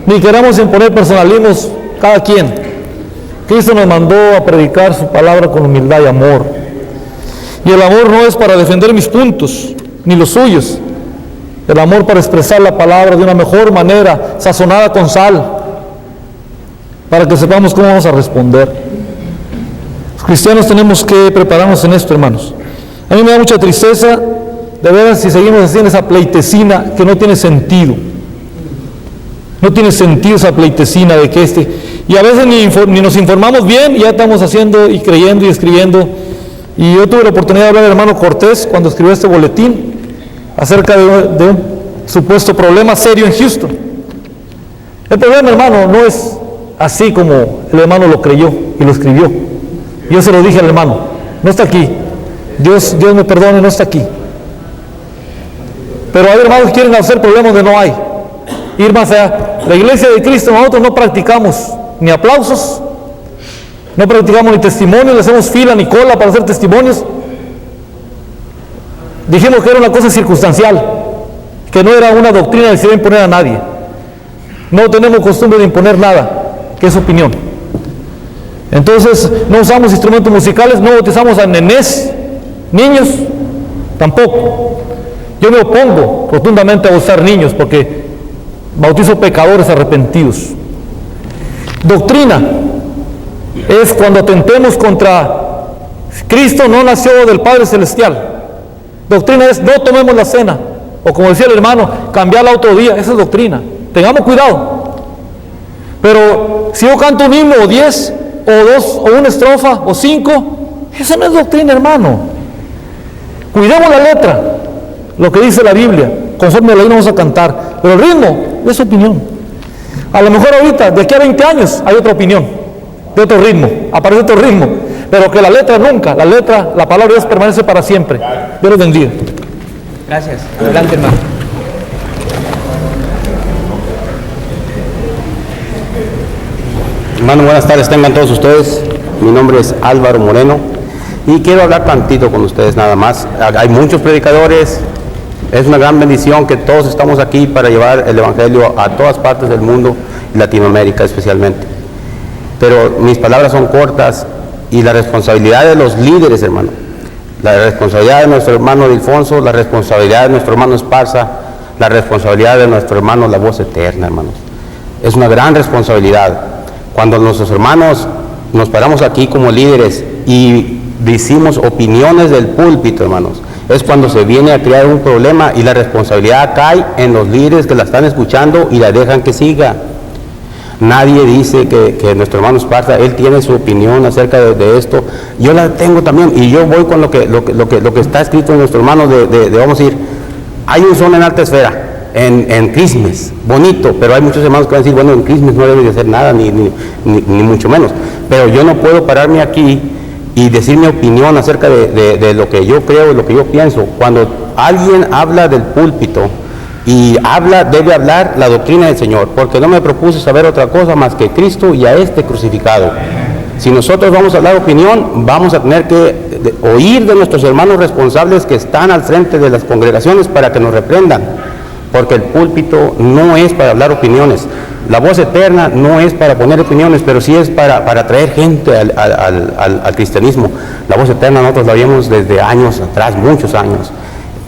ni queramos imponer personalismos cada quien. Cristo nos mandó a predicar su palabra con humildad y amor. Y el amor no es para defender mis puntos, ni los suyos. El amor para expresar la palabra de una mejor manera, sazonada con sal, para que sepamos cómo vamos a responder. Los cristianos tenemos que prepararnos en esto, hermanos. A mí me da mucha tristeza de ver si seguimos haciendo esa pleitesina que no tiene sentido. No tiene sentido esa pleitesina de que y a veces ni nos informamos bien y ya estamos haciendo y creyendo y escribiendo. Y yo tuve la oportunidad de hablar al hermano Cortés cuando escribió este boletín acerca de un supuesto problema serio en Houston. El problema, hermano, no es así como el hermano lo creyó y lo escribió. Yo se lo dije al hermano, no está aquí. Dios me perdone, no está aquí. Pero hay hermanos que quieren hacer problemas donde no hay. Ir más allá. La iglesia de Cristo, nosotros no practicamos ni aplausos, No practicamos ni testimonio, le hacemos fila ni cola para hacer testimonios. Dijimos que era una cosa circunstancial, que no era una doctrina que se iba a imponer a nadie. No tenemos costumbre de imponer nada, que es opinión. Entonces, no usamos instrumentos musicales, no bautizamos a nenés, niños, tampoco. Yo me opongo rotundamente a bautizar niños porque bautizo pecadores arrepentidos. Doctrina es cuando atentemos contra Cristo no nació del Padre Celestial. Doctrina es no tomemos la cena, o como decía el hermano, cambiarla otro día. Esa es doctrina. Tengamos cuidado. Pero si yo canto un himno o 10 o 2 o una estrofa o 5, esa no es doctrina, hermano. Cuidemos la letra, lo que dice la Biblia, conforme a la ley vamos a cantar, pero el ritmo es opinión. A lo mejor ahorita, de aquí a 20 años, hay otra opinión, de otro ritmo, aparece otro ritmo, pero que la letra nunca, la palabra de Dios permanece para siempre. Dios los bendiga. Gracias. Adelante, hermano. Hermano, buenas tardes, tengan todos ustedes. Mi nombre es Álvaro Moreno y quiero hablar tantito con ustedes nada más. Hay muchos predicadores, es una gran bendición que todos estamos aquí para llevar el Evangelio a todas partes del mundo, Latinoamérica especialmente. Pero mis palabras son cortas y la responsabilidad de los líderes, hermano, la responsabilidad de nuestro hermano Ilfonso, la responsabilidad de nuestro hermano Esparza, la responsabilidad de nuestro hermano La Voz Eterna, hermanos. Es una gran responsabilidad. Cuando nuestros hermanos nos paramos aquí como líderes y decimos opiniones del púlpito, hermanos, es cuando se viene a crear un problema y la responsabilidad cae en los líderes que la están escuchando y la dejan que siga. Nadie dice que nuestro hermano Esparza, él tiene su opinión acerca de esto. Yo la tengo también y yo voy con lo que está escrito en nuestro hermano vamos a decir, hay un son en alta esfera. En Christmas, bonito, pero hay muchos hermanos que van a decir, bueno, en Christmas no debe de hacer nada, ni mucho menos. Pero yo no puedo pararme aquí y decir mi opinión acerca de lo que yo creo y lo que yo pienso. Cuando alguien habla del púlpito y debe hablar la doctrina del Señor, porque no me propuse saber otra cosa más que Cristo y a este crucificado. Si nosotros vamos a hablar opinión, vamos a tener que oír de nuestros hermanos responsables que están al frente de las congregaciones para que nos reprendan. Porque el púlpito no es para hablar opiniones. La Voz Eterna no es para poner opiniones, pero sí es para traer gente al cristianismo. La Voz Eterna nosotros la vimos desde años atrás, muchos años.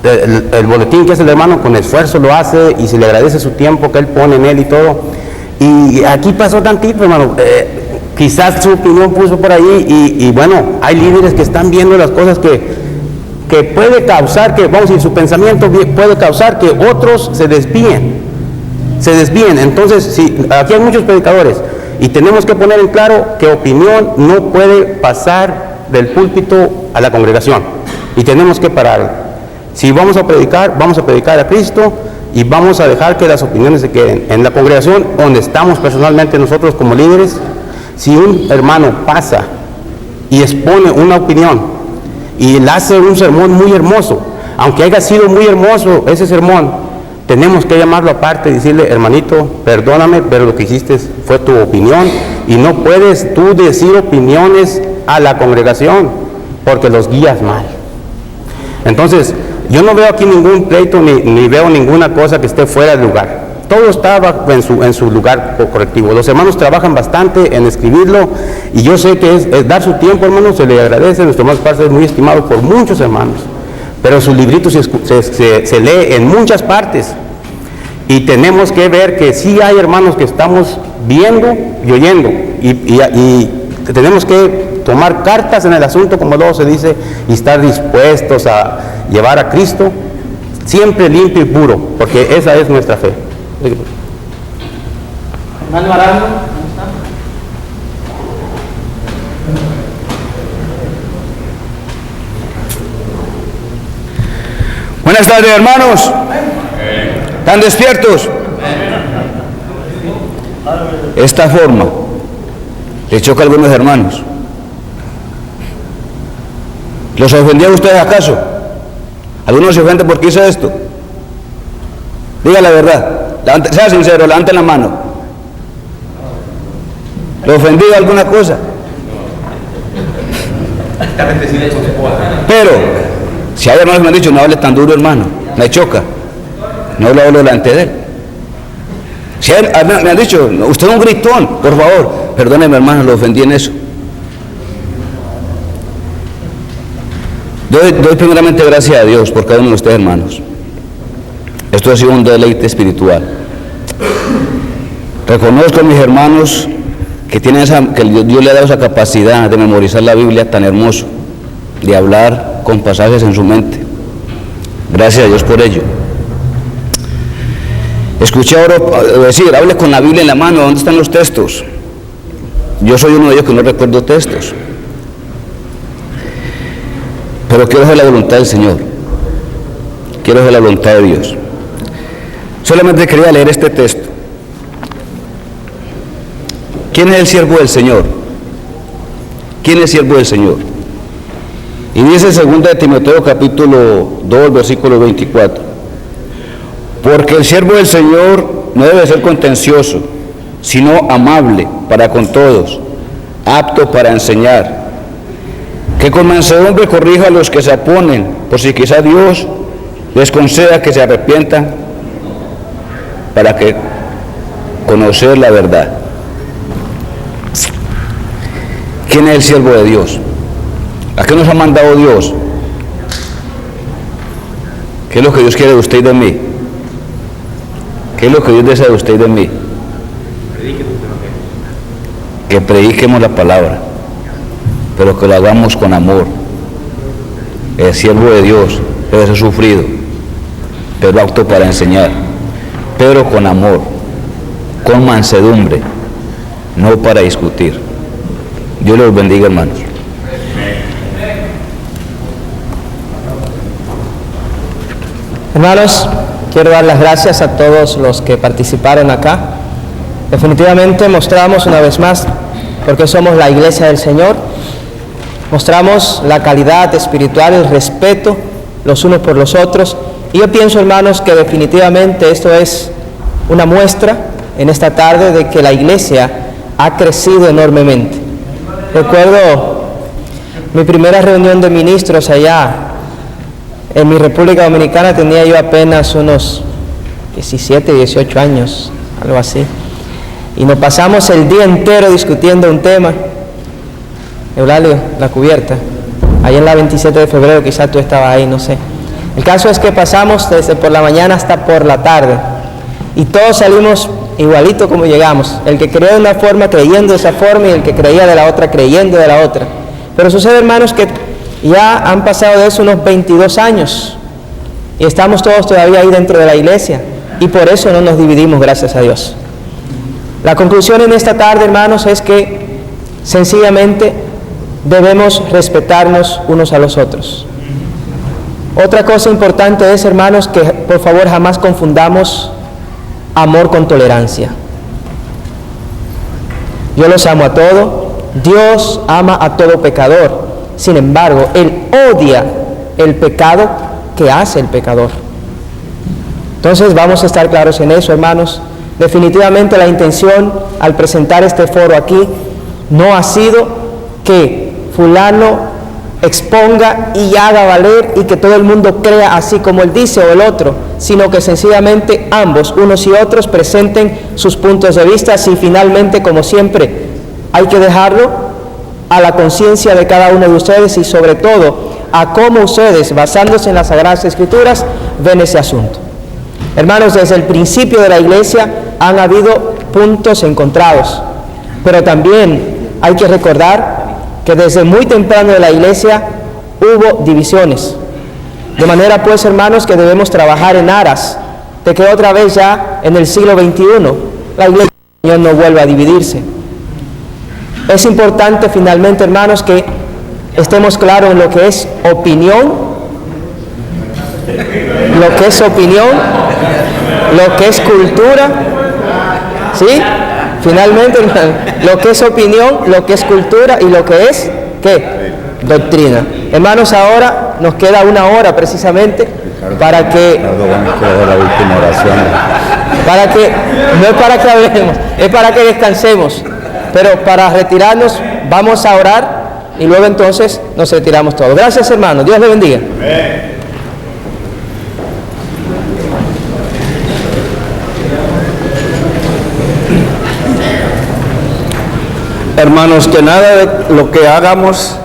El boletín que hace el hermano con esfuerzo lo hace y se le agradece su tiempo que él pone en él y todo. Y aquí pasó tantito, hermano. Quizás su opinión puso por ahí y bueno, hay líderes que están viendo las cosas que puede causar su pensamiento puede causar que otros se desvíen. Entonces, aquí hay muchos predicadores y tenemos que poner en claro que opinión no puede pasar del púlpito a la congregación y tenemos que parar. Si vamos a predicar a Cristo y vamos a dejar que las opiniones se queden en la congregación donde estamos personalmente nosotros como líderes. Si un hermano pasa y expone una opinión y él hace un sermón muy hermoso, aunque haya sido muy hermoso ese sermón, tenemos que llamarlo aparte y decirle, hermanito, perdóname, pero lo que hiciste fue tu opinión y no puedes tú decir opiniones a la congregación porque los guías mal. Entonces, yo no veo aquí ningún pleito ni veo ninguna cosa que esté fuera de lugar. Todo estaba en su lugar correctivo. Los hermanos trabajan bastante en escribirlo y yo sé que es dar su tiempo, hermanos, se le agradece. Nuestro hermano Esparza es muy estimado por muchos hermanos, pero su librito se lee en muchas partes y tenemos que ver que sí hay hermanos que estamos viendo y oyendo y tenemos que tomar cartas en el asunto, como luego se dice, y estar dispuestos a llevar a Cristo siempre limpio y puro, porque esa es nuestra fe. Hermano Arango, Buenas tardes, hermanos. ¿Están despiertos? Esta forma le choca a algunos hermanos. ¿Los ofendí a ustedes acaso? ¿Algunos se ofenden porque hizo esto? Diga la verdad. Sea sincero, levanten la mano. ¿Le ofendí alguna cosa? Pero, si hay hermanos que me han dicho, no hable tan duro, hermano, me choca, no lo hablo delante de él. Si hay, me han dicho, usted es un gritón, por favor, perdóneme, hermano, lo ofendí en eso. Doy primeramente gracias a Dios por cada uno de ustedes, hermanos. Esto ha sido un deleite espiritual. Reconozco a mis hermanos que Dios le ha dado esa capacidad de memorizar la Biblia tan hermoso, de hablar con pasajes en su mente. Gracias a Dios por ello. Escuché ahora decir, hable con la Biblia en la mano, ¿dónde están los textos? Yo soy uno de ellos que no recuerdo textos. Pero quiero hacer la voluntad del Señor. Quiero hacer la voluntad de Dios. Solamente quería leer este texto. ¿Quién es el siervo del Señor? ¿Quién es siervo del Señor? Y dice 2 de Timoteo capítulo 2, versículo 24. Porque el siervo del Señor no debe ser contencioso, sino amable para con todos, apto para enseñar, que con mansedumbre corrija a los que se oponen, por si quizá Dios les conceda que se arrepientan para que conocer la verdad. ¿Quién es el siervo de Dios? ¿A qué nos ha mandado Dios? ¿Qué es lo que Dios quiere de usted y de mí? ¿Qué es lo que Dios desea de usted y de mí? Que prediquemos la palabra, pero que lo hagamos con amor. El siervo de Dios debe ser sufrido, pero apto para enseñar, pero con amor, con mansedumbre, no para discutir. Dios los bendiga, hermanos. Hermanos, quiero dar las gracias a todos los que participaron acá. Definitivamente mostramos una vez más porque somos la iglesia del Señor. Mostramos la calidad espiritual, el respeto los unos por los otros. Y yo pienso, hermanos, que definitivamente esto es una muestra en esta tarde de que la iglesia ha crecido enormemente. Recuerdo mi primera reunión de ministros allá en mi República Dominicana, tenía yo apenas unos 17, 18 años, algo así. Y nos pasamos el día entero discutiendo un tema. Eulalio, la cubierta, ahí en la 27 de febrero, quizás tú estabas ahí, no sé. El caso es que pasamos desde por la mañana hasta por la tarde. Y todos salimos igualito como llegamos. El que creía de una forma, creyendo de esa forma, y el que creía de la otra, creyendo de la otra. Pero sucede, hermanos, que ya han pasado de eso unos 22 años. Y estamos todos todavía ahí dentro de la iglesia. Y por eso no nos dividimos, gracias a Dios. La conclusión en esta tarde, hermanos, es que sencillamente debemos respetarnos unos a los otros. Otra cosa importante es, hermanos, que por favor jamás confundamos amor con tolerancia. Yo los amo a todos. Dios ama a todo pecador. Sin embargo, Él odia el pecado que hace el pecador. Entonces vamos a estar claros en eso, hermanos. Definitivamente la intención al presentar este foro aquí no ha sido que fulano exponga y haga valer y que todo el mundo crea así como él dice o el otro, sino que sencillamente ambos, unos y otros, presenten sus puntos de vista y finalmente, como siempre, hay que dejarlo a la conciencia de cada uno de ustedes y sobre todo a cómo ustedes, basándose en las Sagradas Escrituras, ven ese asunto. Hermanos, desde el principio de la iglesia han habido puntos encontrados, pero también hay que recordar que desde muy temprano de la iglesia hubo divisiones. De manera pues, hermanos, que debemos trabajar en aras de que otra vez ya en el siglo XXI la iglesia del Señor no vuelva a dividirse. Es importante finalmente, hermanos, que estemos claros en lo que es opinión, lo que es cultura, ¿sí? Finalmente, lo que es opinión, lo que es cultura y lo que es, ¿qué? Doctrina. Hermanos, ahora nos queda una hora precisamente para que... no es para que hablemos, es para que descansemos. Pero para retirarnos vamos a orar y luego entonces nos retiramos todos. Gracias, hermano. Dios le bendiga. Hermanos, que nada de lo que hagamos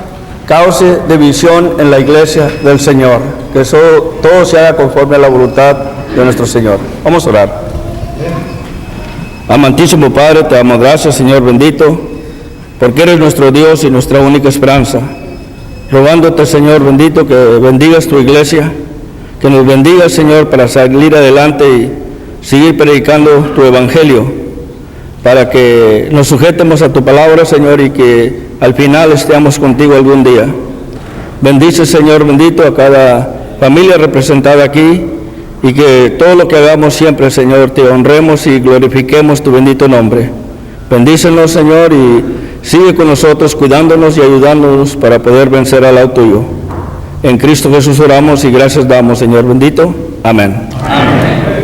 cause división en la iglesia del Señor, que todo se haga conforme a la voluntad de nuestro Señor. Vamos a orar. Amantísimo Padre, te damos gracias, Señor bendito, porque eres nuestro Dios y nuestra única esperanza. Rogándote, Señor bendito, que bendigas tu iglesia, que nos bendigas, Señor, para salir adelante y seguir predicando tu evangelio, para que nos sujetemos a tu palabra, Señor, y que al final estemos contigo algún día. Bendice, Señor bendito, a cada familia representada aquí, y que todo lo que hagamos siempre, Señor, te honremos y glorifiquemos tu bendito nombre. Bendícenos, Señor, y sigue con nosotros, cuidándonos y ayudándonos para poder vencer al lado tuyo. En Cristo Jesús oramos y gracias damos, Señor bendito. Amén. Amén.